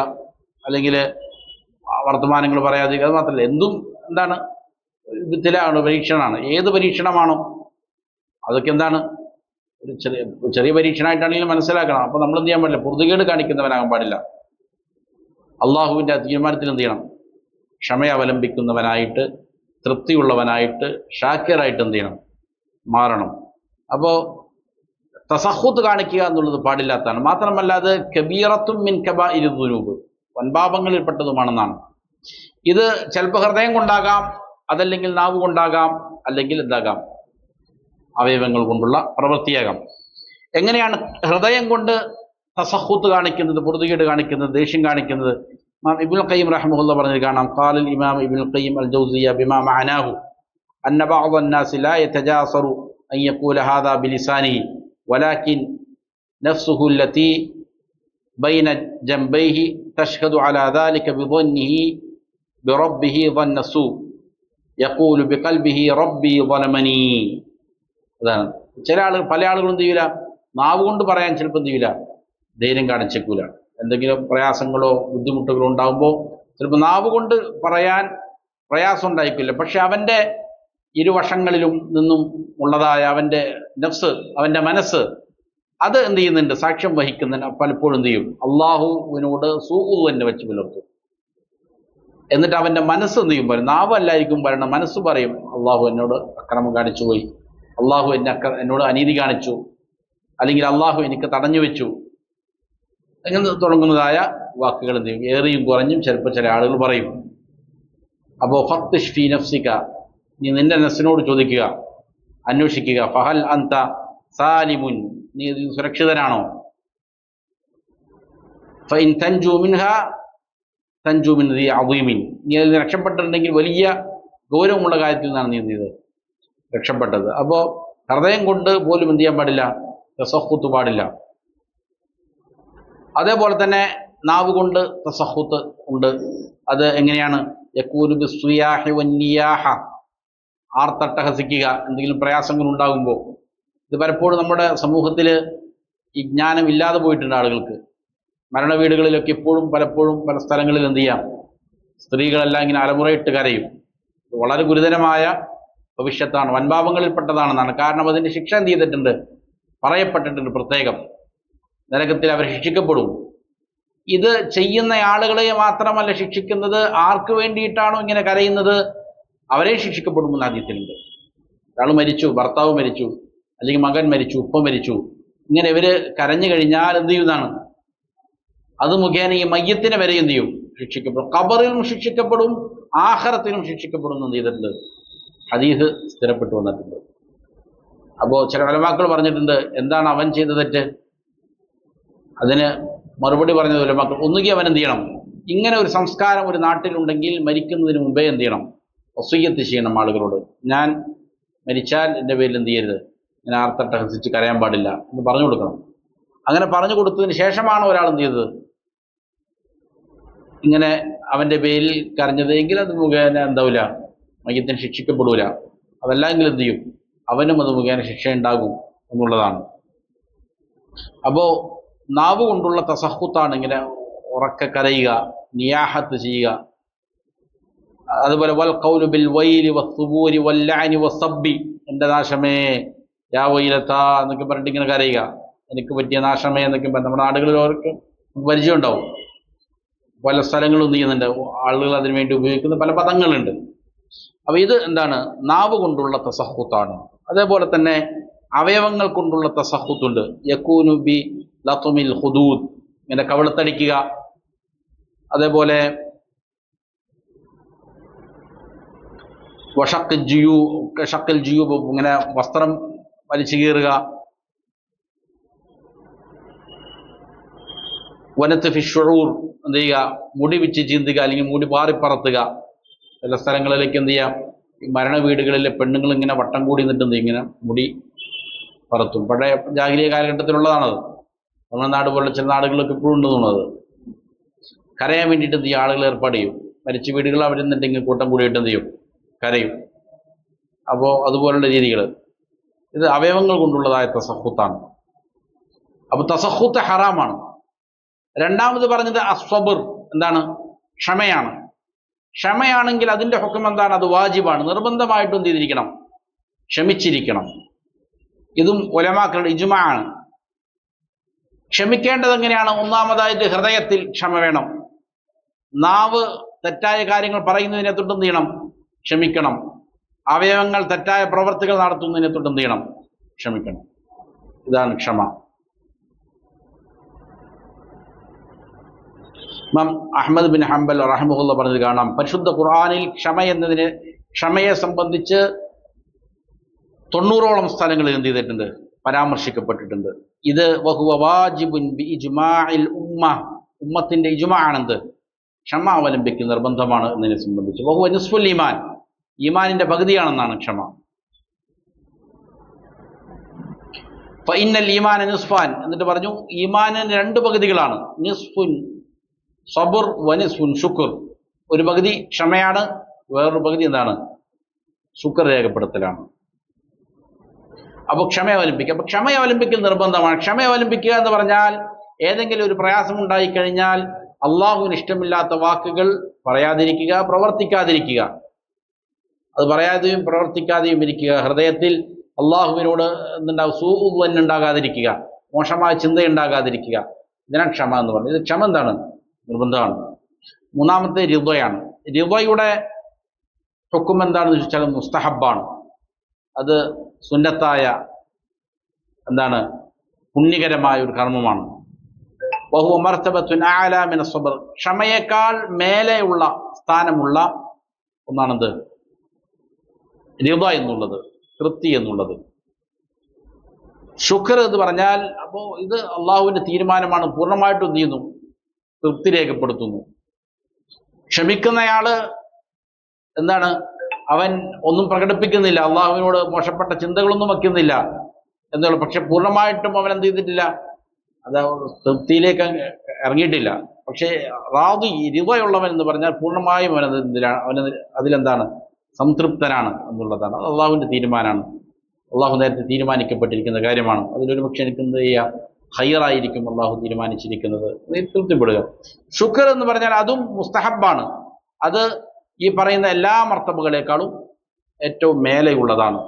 അല്ലെങ്കിൽ വർത്തമാനങ്ങൾ പറയാതിരിക്കുക. അത് മാത്രമല്ല, എന്തും എന്താണ് വിധത്തിലാണ്, പരീക്ഷണമാണ്. ഏത് പരീക്ഷണമാണോ അതൊക്കെ എന്താണ്, ഒരു ചെറിയ പരീക്ഷണമായിട്ടാണെങ്കിലും മനസ്സിലാക്കണം. അപ്പോൾ നമ്മൾ എന്ത് ചെയ്യാൻ പാടില്ല, പൊറുതുകേട് കാണിക്കുന്നവനാകാൻ പാടില്ല. അള്ളാഹുവിൻ്റെ തീരുമാനത്തിൽ എന്ത് ചെയ്യണം, ക്ഷമ അവലംബിക്കുന്നവനായിട്ട്, തൃപ്തിയുള്ളവനായിട്ട്, ഷാക്കിറായിട്ട് എന്ത് ചെയ്യണം, മാറണം. അപ്പോൾ തസഹുത്ത് കാണിക്കുക എന്നുള്ളത് പാടില്ലാത്തതാണ്. മാത്രമല്ല അത് കബീറത്തും മിൻ കബാഇരി ദുനൂബ്, വൻപാപങ്ങളിൽപ്പെട്ടതുമാണെന്നാണ്. ഇത് ചിലപ്പോൾ ഹൃദയം കൊണ്ടാകാം, അതല്ലെങ്കിൽ നാവ് കൊണ്ടാകാം, അല്ലെങ്കിൽ എന്താകാം, അവയവങ്ങൾ കൊണ്ടുള്ള പ്രവൃത്തിയാകാം. എങ്ങനെയാണ് ഹൃദയം കൊണ്ട് തസഹുത്ത് കാണിക്കുന്നത്, പൊറുതുകേട് കാണിക്കുന്നത്, ദേഷ്യം കാണിക്കുന്നത്? ഇമാം ഇബ്നുൽ ഖയ്യിം റഹിമഹുല്ലാഹ് പറഞ്ഞത് കാണാം. ഖാലൽ ഇമാം ഇബ്നുൽ ഖയ്യിം അൽ ജൗസിയ്യ ബിമാ മഅനാഹു, أن بعض الناس لا يتجاسر أن يقول هذا بلسانه ولكن نفسه التي بين جنبيه تشهد على ذلك بظنه بربه ظن السوء يقول بقلبه ربي ظلمني. അതാണ് ചില ആളുകൾ, പല ആളുകളും എന്ത് ചെയ്യില്ല, നാവ് കൊണ്ട് പറയാൻ ചിലപ്പോൾ എന്ത് ചെയ്യില്ല, ധൈര്യം കാണിച്ചേക്കൂല. എന്തെങ്കിലും പ്രയാസങ്ങളോ ബുദ്ധിമുട്ടുകളോ ഉണ്ടാകുമ്പോൾ ചിലപ്പോൾ നാവ് കൊണ്ട് പറയാൻ പ്രയാസം ഉണ്ടായിക്കില്ല. പക്ഷെ അവൻ്റെ ഇരുവശങ്ങളിലും നിന്നും ഉള്ളതായ അവൻ്റെ നഫ്സ്, അവൻ്റെ മനസ്സ്, അത് എന്ത് ചെയ്യുന്നുണ്ട്, സാക്ഷ്യം വഹിക്കുന്നുണ്ട്. പലപ്പോഴും എന്ത് ചെയ്യും, അള്ളാഹുവിനോട് സൂഉ തന്നെ വെച്ച് പുലർത്തും. എന്നിട്ട് അവൻ്റെ മനസ്സ് എന്ത് ചെയ്യും, പറയും. നാവ് അല്ലായിരിക്കും പറയണം, മനസ്സ് പറയും അള്ളാഹു എന്നോട് അക്രമം കാണിച്ചു പോയി, അള്ളാഹു എന്നോട് അനീതി കാണിച്ചു, അല്ലെങ്കിൽ അള്ളാഹു എനിക്ക് തടഞ്ഞു വെച്ചു, അങ്ങനെ തുടങ്ങുന്നതായ വാക്കുകൾ എന്ത് ചെയ്യും, ഏറിയും കുറഞ്ഞും ചിലപ്പോൾ ചില ആളുകൾ പറയും. അപ്പോൾ ഫത്തിഷ് ഫീ നഫ്സിക, നീ നിന്റെ നഫ്സിനോട് ചോദിക്കുക, അന്വേഷിക്കുക. ഫഹൽ അന്ത സാലിമുൻ, നീ സുരക്ഷിതനാണോ? ഫഇൻ തൻജു മിൻഹാ തൻജു മിൻ ദി അദീമിൻ, നീ അതിൽ രക്ഷപ്പെട്ടിട്ടുണ്ടെങ്കിൽ വലിയ ഗൗരവമുള്ള കാര്യത്തിൽ നിന്നാണ് നീ എന്ത് ചെയ്തത്, രക്ഷപ്പെട്ടത്. അപ്പോൾ ഹൃദയം കൊണ്ട് പോലും എന്ത് ചെയ്യാൻ പാടില്ല, തസഹുത്ത് പാടില്ല. അതേപോലെ തന്നെ നാവ് കൊണ്ട് തസഹുത്ത് ഉണ്ട്. അത് എങ്ങനെയാണ്? യകൂനു ബിസ്സുയാഹി വന്നിയാഹ, ആർത്തട്ടഹസിക്കുക, എന്തെങ്കിലും പ്രയാസങ്ങൾ ഉണ്ടാകുമ്പോൾ. ഇത് പലപ്പോഴും നമ്മുടെ സമൂഹത്തിൽ ഈ ജ്ഞാനം ഇല്ലാതെ പോയിട്ടുണ്ട് ആളുകൾക്ക്. മരണ വീടുകളിലൊക്കെ ഇപ്പോഴും പലപ്പോഴും പല സ്ഥലങ്ങളിൽ എന്ത് ചെയ്യാം, സ്ത്രീകളെല്ലാം ഇങ്ങനെ അലമുറയിട്ട് കരയും. വളരെ ഗുരുതരമായ ഭവിഷ്യത്താണ്, വൻപാപങ്ങളിൽപ്പെട്ടതാണെന്നാണ്. കാരണം അതിൻ്റെ ശിക്ഷ എന്ത് ചെയ്തിട്ടുണ്ട്, പറയപ്പെട്ടിട്ടുണ്ട്. പ്രത്യേകം നരകത്തിൽ അവർ ശിക്ഷിക്കപ്പെടും. ഇത് ചെയ്യുന്ന ആളുകളെ മാത്രമല്ല ശിക്ഷിക്കുന്നത്, ആർക്ക് വേണ്ടിയിട്ടാണോ ഇങ്ങനെ കരയുന്നത് അവരെ ശിക്ഷിക്കപ്പെടുമെന്ന് ആദ്യത്തിലുണ്ട്. ഒരാൾ മരിച്ചു, ഭർത്താവ് മരിച്ചു, അല്ലെങ്കിൽ മകൻ മരിച്ചു, ഉപ്പ മരിച്ചു, ഇങ്ങനെ ഇവർ കരഞ്ഞു കഴിഞ്ഞാൽ എന്ത് ചെയ്യുന്നതാണ്, അത് മുഖേന ഈ മയ്യത്തിനെ വരെ എന്ത് ചെയ്യും, ശിക്ഷിക്കപ്പെടും. ഖബറിലും ശിക്ഷിക്കപ്പെടും, ആഖിറത്തിലും ശിക്ഷിക്കപ്പെടും എന്ന് ചെയ്തിട്ടുണ്ട്, ഹദീസ് സ്ഥിരപ്പെട്ടു വന്നിട്ടുണ്ട്. അപ്പോൾ ചില ഉലമാക്കൾ പറഞ്ഞിട്ടുണ്ട്, എന്താണ് അവൻ ചെയ്ത തെറ്റ്? അതിന് മറുപടി പറഞ്ഞത് ഉലമാക്കൾ, ഒന്നുകിൽ അവൻ എന്ത് ചെയ്യണം, ഇങ്ങനെ ഒരു സംസ്കാരം ഒരു നാട്ടിലുണ്ടെങ്കിൽ മരിക്കുന്നതിന് മുമ്പേ എന്ത് ചെയ്യണം, വസിയ്യത്ത് ചെയ്യണം ആളുകളോട്, ഞാൻ മരിച്ചാൽ എൻ്റെ പേരിൽ എന്ത് ചെയ്യരുത്, ഞാൻ ആർത്തട്ടഹസിച്ച് കരയാൻ പാടില്ല എന്ന് പറഞ്ഞു കൊടുക്കണം. അങ്ങനെ പറഞ്ഞു കൊടുത്തതിന് ശേഷമാണ് ഒരാൾ എന്ത് ചെയ്തത്, ഇങ്ങനെ അവൻ്റെ പേരിൽ കരഞ്ഞതെങ്കിൽ അത് മുഖേന എന്താവില്ല, മയ്യത്തിന് ശിക്ഷിക്കപ്പെടൂല. അതല്ലെങ്കിൽ എന്ത് ചെയ്യും, അവനും അത് മുഖേന ശിക്ഷ ഉണ്ടാകും എന്നുള്ളതാണ്. അപ്പോൾ നാവ് കൊണ്ടുള്ള തസഹുത്താണ് ഇങ്ങനെ ഉറക്കെ കരയുക, നിയാഹത്ത് ചെയ്യുക. അതുപോലെ വൽ ഖൗലു ബിൽ വൈലി വസ്സുബൂരി വല്ലഅനി വസ്സബ്ബി, എൻ്റെ നാശമേ, യാ വൈലത്താ എന്നൊക്കെ പറഞ്ഞിട്ട് ഇങ്ങനെ കരയുക, എനിക്ക് പറ്റിയ നാശമേ എന്നൊക്കെ പറഞ്ഞ്. നമ്മുടെ നാടുകളിലവർക്ക് പരിചയം ഉണ്ടാവും. പല സ്ഥലങ്ങളും ചെയ്യുന്നുണ്ട്, ആളുകൾ അതിനു വേണ്ടി ഉപയോഗിക്കുന്ന പല പദങ്ങളുണ്ട്. അപ്പോൾ ഇത് എന്താണ്, നാവ് കൊണ്ടുള്ള തസഹുത്താണ്. അതേപോലെ തന്നെ അവയവങ്ങൾ കൊണ്ടുള്ള തസഹുത്തുണ്ട്. യകൂനു ബി ലത്മിൽ ഹുദൂദ്, ഇങ്ങനെ കവിളത്തടിക്കുക. അതേപോലെ വഷഖിൽ ജുയൂബ്, ഇങ്ങനെ വസ്ത്രം വലിച്ചു കീറുക. വനത്ത് ഫിഷൂർ, എന്ത് ചെയ്യുക, മുടി വെച്ച് ചീന്തുക, അല്ലെങ്കിൽ മുടി പാറിപ്പറത്തുക. ചില സ്ഥലങ്ങളിലേക്ക് എന്ത് ചെയ്യാം, മരണ വീടുകളിലെ പെണ്ണുങ്ങൾ ഇങ്ങനെ വട്ടം കൂടി നിന്നിട്ട് ഇങ്ങനെ മുടി പറത്തും. പഴയ ജാഹിലിയ കാലഘട്ടത്തിലുള്ളതാണത്. നമ്മുടെ നാട് പോലെ ചില നാടുകളൊക്കെ ഇപ്പോഴും ഉണ്ട് തോന്നുന്നത്. കരയാൻ വേണ്ടിയിട്ട് എന്ത് ചെയ്യും, ആളുകൾ ഏർപ്പാട് ചെയ്യും. മരിച്ച വീടുകൾ അവിടെ നിന്നിട്ടെങ്കിൽ കൂട്ടം കൂടിയിട്ട് എന്ത് ചെയ്യും, കരയും. അപ്പോൾ അതുപോലുള്ള രീതികൾ, ഇത് അവയവങ്ങൾ കൊണ്ടുള്ളതായ തസഹുത്താണ്. അപ്പോൾ തസഹുത്ത് ഹറാമാണ്. രണ്ടാമത് പറഞ്ഞത് അസ്വബർ, എന്താണ്, ക്ഷമയാണ്. ക്ഷമയാണെങ്കിൽ അതിൻ്റെ ഹുക്കം എന്താണ്, അത് വാജിബാണ്, നിർബന്ധമായിട്ടും എന്ത് ചെയ്തിരിക്കണം, ക്ഷമിച്ചിരിക്കണം. ഇതും ഉലമാക്കളുടെ ഇജ്മാ ആണ്. ക്ഷമിക്കേണ്ടത് എങ്ങനെയാണ്? ഒന്നാമതായിട്ട് ഹൃദയത്തിൽ ക്ഷമ വേണം. നാവ് തെറ്റായ കാര്യങ്ങൾ പറയുന്നതിനെ തൊട്ട് എന്ത് ചെയ്യണം, ക്ഷമിക്കണം. അവയവങ്ങൾ തെറ്റായ പ്രവർത്തികൾ നടത്തുന്നതിനെ തൊട്ട് എന്ത് ചെയ്യണം, ക്ഷമിക്കണം. ഇതാണ് ക്ഷമ. ഇമാം അഹ്മദ് ബിൻ ഹംബൽ റഹിമഹുല്ലാഹ് പറഞ്ഞത് കാണാം, പരിശുദ്ധ ഖുർആനിൽ ക്ഷമയെ സംബന്ധിച്ച് 90ഓളം സ്ഥലങ്ങളിൽ എന്ത് ചെയ്തിട്ടുണ്ട്, പരാമർശിക്കപ്പെട്ടിട്ടുണ്ട്. ഇത് വഹുവ വാജിബുൻ ബി ഇജ്മാഇൽ ഉമ്മ, ഉമ്മത്തിന്റെ ഇജ്മാ ആണെന്ത്, ക്ഷമ അവലംബിക്കുന്ന നിർബന്ധമാണ് എന്നതിനെ സംബന്ധിച്ച്. വഹുവ നിസ്ഫുൽ ഈമാൻ, ഈമാനിന്റെ പകുതിയാണെന്നാണ് ക്ഷമ. ഫഇന്നൽ ഈമാന നിസ്ഫാൻ, എന്നിട്ട് പറഞ്ഞു ഈമാനിന് രണ്ട് പകുതികളാണ്. നിസ്ഫുൻ സബുർ വനിസ്ഫുൻ ശുക്ർ. ഒരു പകുതി ക്ഷമയാണ്, വേറൊരു പകുതി എന്താണ്? ശുക്ർ രേഖപ്പെടുത്തലാണ്. അപ്പോൾ ക്ഷമ അവലംബിക്കുക. അപ്പോൾ ക്ഷമ അവലംബിക്കൽ നിർബന്ധമാണ്. ക്ഷമ അവലംബിക്കുക എന്ന് പറഞ്ഞാൽ ഏതെങ്കിലും ഒരു പ്രയാസം ഉണ്ടായിക്കഴിഞ്ഞാൽ അള്ളാഹുവിന് ഇഷ്ടമില്ലാത്ത വാക്കുകൾ പറയാതിരിക്കുക, പ്രവർത്തിക്കാതിരിക്കുക. അത് പറയാതെയും പ്രവർത്തിക്കാതെയും ഇരിക്കുക. ഹൃദയത്തിൽ അള്ളാഹുവിനോട് എന്തുണ്ടാകും? സൂഉദ്ദൻ ഉണ്ടാകാതിരിക്കുക, മോശമായ ചിന്തയുണ്ടാകാതിരിക്കുക. ഇതിനാണ് ക്ഷമ എന്ന് പറയുന്നത്. ഇത് ക്ഷമ എന്താണ്? നിർബന്ധമാണ്. മൂന്നാമത്തെ റിളയാണ്. റിളയുടെ ഹുക്കം എന്താണെന്ന് ചോദിച്ചാൽ മുസ്തഹബാണ്. അത് സുന്നത്തായ എന്താണ്? പുണ്യകരമായ ഒരു കർമ്മമാണ്. വഹുവ മർതബത്തുൻ അഅല മിന സ്വബ്ർ. ക്ഷമയേക്കാൾ മേലെയുള്ള സ്ഥാനമുള്ള ഒന്നാണെന്ത്? റിള എന്നുള്ളത്, തൃപ്തി എന്നുള്ളത്. ശുക്ർ എന്ന് പറഞ്ഞാൽ അപ്പോൾ ഇത് അള്ളാഹുവിന്റെ തീരുമാനമാണ്, പൂർണ്ണമായിട്ടും എന്ത് ചെയ്യുന്നു? തൃപ്തി രേഖപ്പെടുത്തുന്നു. ക്ഷമിക്കുന്നയാള് എന്താണ്? അവൻ ഒന്നും പ്രകടിപ്പിക്കുന്നില്ല, അള്ളാഹുവിനോട് മോശപ്പെട്ട ചിന്തകളൊന്നും വയ്ക്കുന്നില്ല എന്നുള്ളത്. പക്ഷെ പൂർണ്ണമായിട്ടും അവൻ എന്ത് ചെയ്തിട്ടില്ല? അത് തൃപ്തിയിലേക്ക് ഇറങ്ങിയിട്ടില്ല. പക്ഷേ റാദി റിളയുള്ളവൻ എന്ന് പറഞ്ഞാൽ പൂർണ്ണമായും അവന് അതിലെന്താണ്? സംതൃപ്തനാണ് എന്നുള്ളതാണ്. അത് അള്ളാഹുവിന്റെ തീരുമാനമാണ്. അള്ളാഹു നേരത്തെ തീരുമാനിക്കപ്പെട്ടിരിക്കുന്ന കാര്യമാണ്. അതിലൊരു പക്ഷെ എനിക്ക് എന്ത് ചെയ്യുക? ഖൈറായിരിക്കും അള്ളാഹു തീരുമാനിച്ചിരിക്കുന്നത്, തൃപ്തിപ്പെടുക. ശുക്ർ എന്ന് പറഞ്ഞാൽ അതും മുസ്തഹബാണ്. അത് ഈ പറയുന്ന എല്ലാ മർത്തബകളെക്കാളും ഏറ്റവും മേലെയുള്ളതാണ്.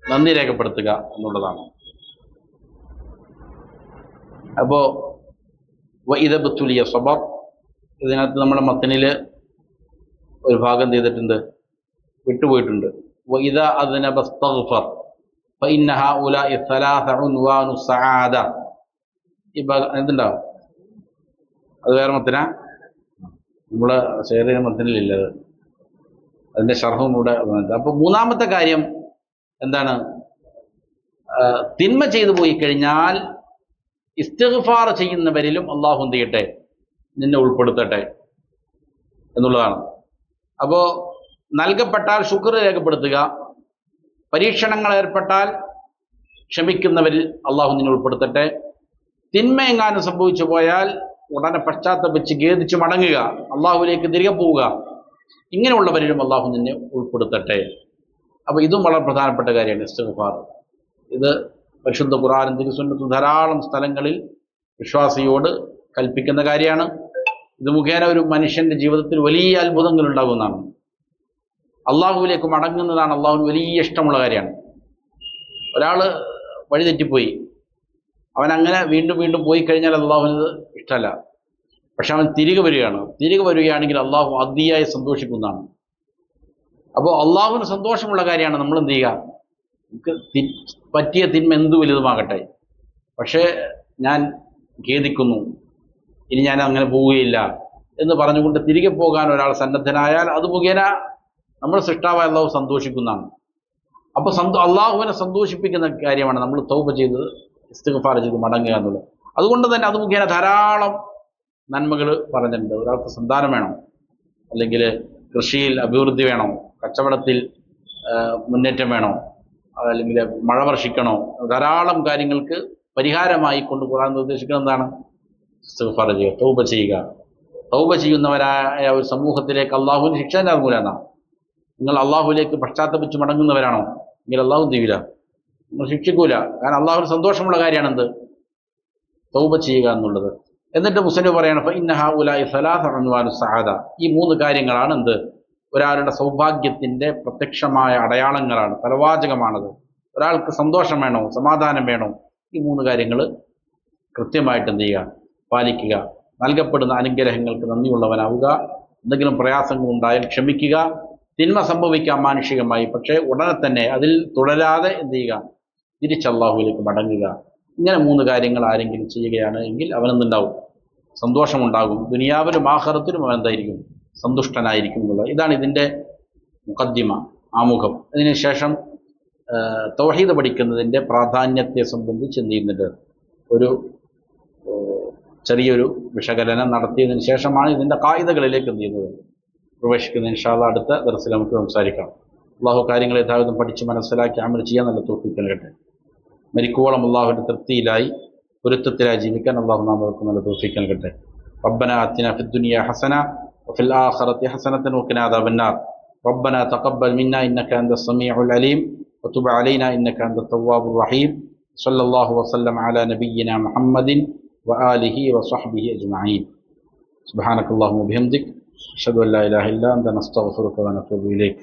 നന്ദി രേഖപ്പെടുത്തുക എന്നുള്ളതാണ്. അപ്പോ വഇദബ്തുലിയ സബർ, ഇതിനകത്ത് നമ്മുടെ മത്തനിൽ ഒരു ഭാഗം ചെയ്തിട്ടുണ്ട്, വിട്ടുപോയിട്ടുണ്ട്. വഇദ അദ്നബ ഇസ്തഗ്ഫർ ഫഇന്ന ഹഉലാഇ സലാസ ഉൻവാനു സആദ. ഈ ഭാഗം എന്തുണ്ടാവും? അത് വേറെ മത്തന, നമ്മള് ഷെയർ ചെയ്യുന്ന മത്തനിലില്ലത്, അതിന്റെ ഷർഹും കൂടെ. അപ്പൊ മൂന്നാമത്തെ കാര്യം എന്താണ്? തിന്മ ചെയ്തു പോയി കഴിഞ്ഞാൽ ഇസ്തിഗ്ഫാർ ചെയ്യുന്നവരിലും അള്ളാഹു എന്ത് ചെയ്യട്ടെ? നിന്നെ ഉൾപ്പെടുത്തട്ടെ എന്നുള്ളതാണ്. അപ്പോ നൽകപ്പെട്ടാൽ ശുക്ർ രേഖപ്പെടുത്തുക, പരീക്ഷണങ്ങൾ ഏർപ്പെട്ടാൽ ക്ഷമിക്കുന്നവരിൽ അള്ളാഹു നിന്നെ ഉൾപ്പെടുത്തട്ടെ. തിന്മ എങ്ങാനും സംഭവിച്ചു പോയാൽ ഉടനെ പശ്ചാത്തപിച്ച് ഖേദിച്ച് മടങ്ങുക, അള്ളാഹുവിലേക്ക് തിരികെ പോവുക. ഇങ്ങനെയുള്ളവരിലും അള്ളാഹു നിന്നെ ഉൾപ്പെടുത്തട്ടെ. അപ്പോൾ ഇതും വളരെ പ്രധാനപ്പെട്ട കാര്യമാണ് ഇസ്തിഗ്ഫാർ. ഇത് പരിശുദ്ധ ഖുർആനും തിരുസുന്നത്തും ധാരാളം സ്ഥലങ്ങളിൽ വിശ്വാസിയോട് കൽപ്പിക്കുന്ന കാര്യമാണ്. ഇത് മുഖേന ഒരു മനുഷ്യന്റെ ജീവിതത്തിൽ വലിയ അത്ഭുതങ്ങൾ ഉണ്ടാകുന്നതാണ്. അള്ളാഹുവിലേക്ക് മടങ്ങുന്നതാണ് അള്ളാഹുവിന് വലിയ ഇഷ്ടമുള്ള കാര്യമാണ്. ഒരാൾ വഴിതെറ്റിപ്പോയി, അവൻ അങ്ങനെ വീണ്ടും വീണ്ടും പോയി കഴിഞ്ഞാൽ അള്ളാഹുവിന് ഇഷ്ടമല്ല. പക്ഷെ അവൻ തിരികെ വരികയാണെങ്കിൽ അള്ളാഹു അതിയായി സന്തോഷിക്കുന്നതാണ്. അപ്പോൾ അള്ളാഹുവിന് സന്തോഷമുള്ള കാര്യമാണ് നമ്മൾ എന്ത് ചെയ്യുക? നമുക്ക് പറ്റിയ തിന്മ എന്തു വലുതുമാകട്ടെ, പക്ഷേ ഞാൻ ഖേദിക്കുന്നു, ഇനി ഞാൻ അങ്ങനെ പോവുകയില്ല എന്ന് പറഞ്ഞുകൊണ്ട് തിരികെ പോകാൻ ഒരാൾ സന്നദ്ധനായാൽ അത് മുഖേന നമ്മൾ സൃഷ്ടാവായ അള്ളാഹു സന്തോഷിക്കുന്നതാണ്. അപ്പോൾ അള്ളാഹുവിനെ സന്തോഷിപ്പിക്കുന്ന കാര്യമാണ് നമ്മൾ തൗബ ചെയ്ത് ഇസ്തിഗ്ഫാർ ചെയ്ത് മടങ്ങുക എന്നുള്ളത്. അതുകൊണ്ട് തന്നെ അത് മുഖേന ധാരാളം നന്മകൾ പറഞ്ഞിട്ടുണ്ട്. ഒരാൾക്ക് സന്താനം വേണം, അല്ലെങ്കിൽ കൃഷിയിൽ അഭിവൃദ്ധി വേണോ, കച്ചവടത്തിൽ മുന്നേറ്റം വേണോ, അല്ലെങ്കിൽ മഴ വർഷിക്കണോ, ധാരാളം കാര്യങ്ങൾക്ക് പരിഹാരമായി കൊണ്ട് ഖുർആൻ നിർദ്ദേശിക്കുന്നത് എന്താണ്? ഇസ്തിഗ്ഫാർ ചെയ്യുക, തൗബ ചെയ്യുക. തൗബ ചെയ്യുന്നവരായ ഒരു സമൂഹത്തിലേക്ക് അള്ളാഹുവിന് ശിക്ഷ നൽകൂല എന്നാണ്. നിങ്ങൾ അള്ളാഹുവിലേക്ക് പശ്ചാത്തപിച്ച് മടങ്ങുന്നവരാണോ എങ്കിൽ അള്ളാഹു ചെയ്യൂല, നിങ്ങൾ ശിക്ഷിക്കൂല. കാരണം അള്ളാഹുവിന് സന്തോഷമുള്ള കാര്യമാണ് എന്ത്? തൗബ ചെയ്യുക എന്നുള്ളത്. എന്നിട്ട് മുസ്ലിം പറയണം ഫഇന്ന ഹഉലാഇ സലാസ ഉൻവാനു സഅദ. ഈ മൂന്ന് കാര്യങ്ങളാണ് എന്ത്? ഒരാളുടെ സൗഭാഗ്യത്തിന്റെ പ്രത്യക്ഷമായ അടയാളങ്ങളാണ്, പരവാചകമാണത്. ഒരാൾക്ക് സന്തോഷം വേണോ, സമാധാനം വേണോ, ഈ മൂന്ന് കാര്യങ്ങൾ കൃത്യമായിട്ട് എന്ത് ചെയ്യുക? പാലിക്കുക. നൽകപ്പെടുന്ന അനുഗ്രഹങ്ങൾക്ക് നന്ദിയുള്ളവനാവുക. എന്തെങ്കിലും പ്രയാസങ്ങൾ ഉണ്ടായാൽ ക്ഷമിക്കുക. തിന്മ സംഭവിക്കാം മാനുഷികമായി, പക്ഷേ ഉടനെ തന്നെ അതിൽ തുടരാതെ എന്ത് ചെയ്യുക? തിരിച്ച് അല്ലാഹുവിലേക്ക് മടങ്ങുക. ഇങ്ങനെ മൂന്ന് കാര്യങ്ങൾ ആരെങ്കിലും ചെയ്യുകയാണ് എങ്കിൽ അവനെന്തുണ്ടാവും? സന്തോഷമുണ്ടാകും. ദുനിയാവിലും ആഖിറത്തിലും അവൻ എന്തായിരിക്കും? സന്തുഷ്ടനായിരിക്കും എന്നുള്ളത്. ഇതാണ് ഇതിൻ്റെ മുഖദ്ദിമ, ആമുഖം. അതിനുശേഷം തൗഹീദ് പഠിക്കുന്നതിൻ്റെ പ്രാധാന്യത്തെ സംബന്ധിച്ച് എന്ത് ചെയ്യുന്നുണ്ട്? ഒരു ചെറിയൊരു വിശകലനം നടത്തിയതിന് ശേഷമാണ് ഇതിൻ്റെ ഖായിദകളിലേക്ക് എന്ത് ചെയ്യുന്നത്? പ്രവേശിക്കുന്നത്. ഇൻഷാ അല്ലാഹ് അടുത്ത ദർസിൽ നമുക്ക് സംസാരിക്കാം. അള്ളാഹു കാര്യങ്ങൾ യഥാവിധം പഠിച്ച് മനസ്സിലാക്കി അമൽ ചെയ്യാൻ നല്ല തൗഫീഖ് നൽകട്ടെ. മരിക്കുവോളം അള്ളാഹുവിൻ്റെ തൃപ്തിയിലായി പൊരുത്തത്തിലായി ജീവിക്കാൻ അള്ളാഹു നാം അവർക്ക് നല്ല തൗഫീഖ് നൽകട്ടെ. റബ്ബന ആതിന ഫിദ് ദുനിയ ഹസന വഫിൽ ആഖിറതി ഹസനതൻ വഖിനാ അദാബന്നാർ. റബ്ബന തഖബ്ബൽ മിന്നാ ഇന്നക അൻതസ് സമീഉൽ അലീം വതുബ് അലൈനാ ഇന്നക അൻതത് തവ്വാബുർ റഹീം. സ്വല്ലല്ലാഹു വസല്ലം അലാ നബിയ്യിനാ മുഹമ്മദിൻ വആലിഹി വസ്വഹ്ബിഹി അജ്മഈൻ. സുബ്ഹാനകല്ലാഹുമ്മ വബിഹംദിക അഷ്ഹദു അൻ ലാ ഇലാഹ ഇല്ലാ അൻത നസ്തഗ്ഫിറുക വനതൂബു ഇലൈക്.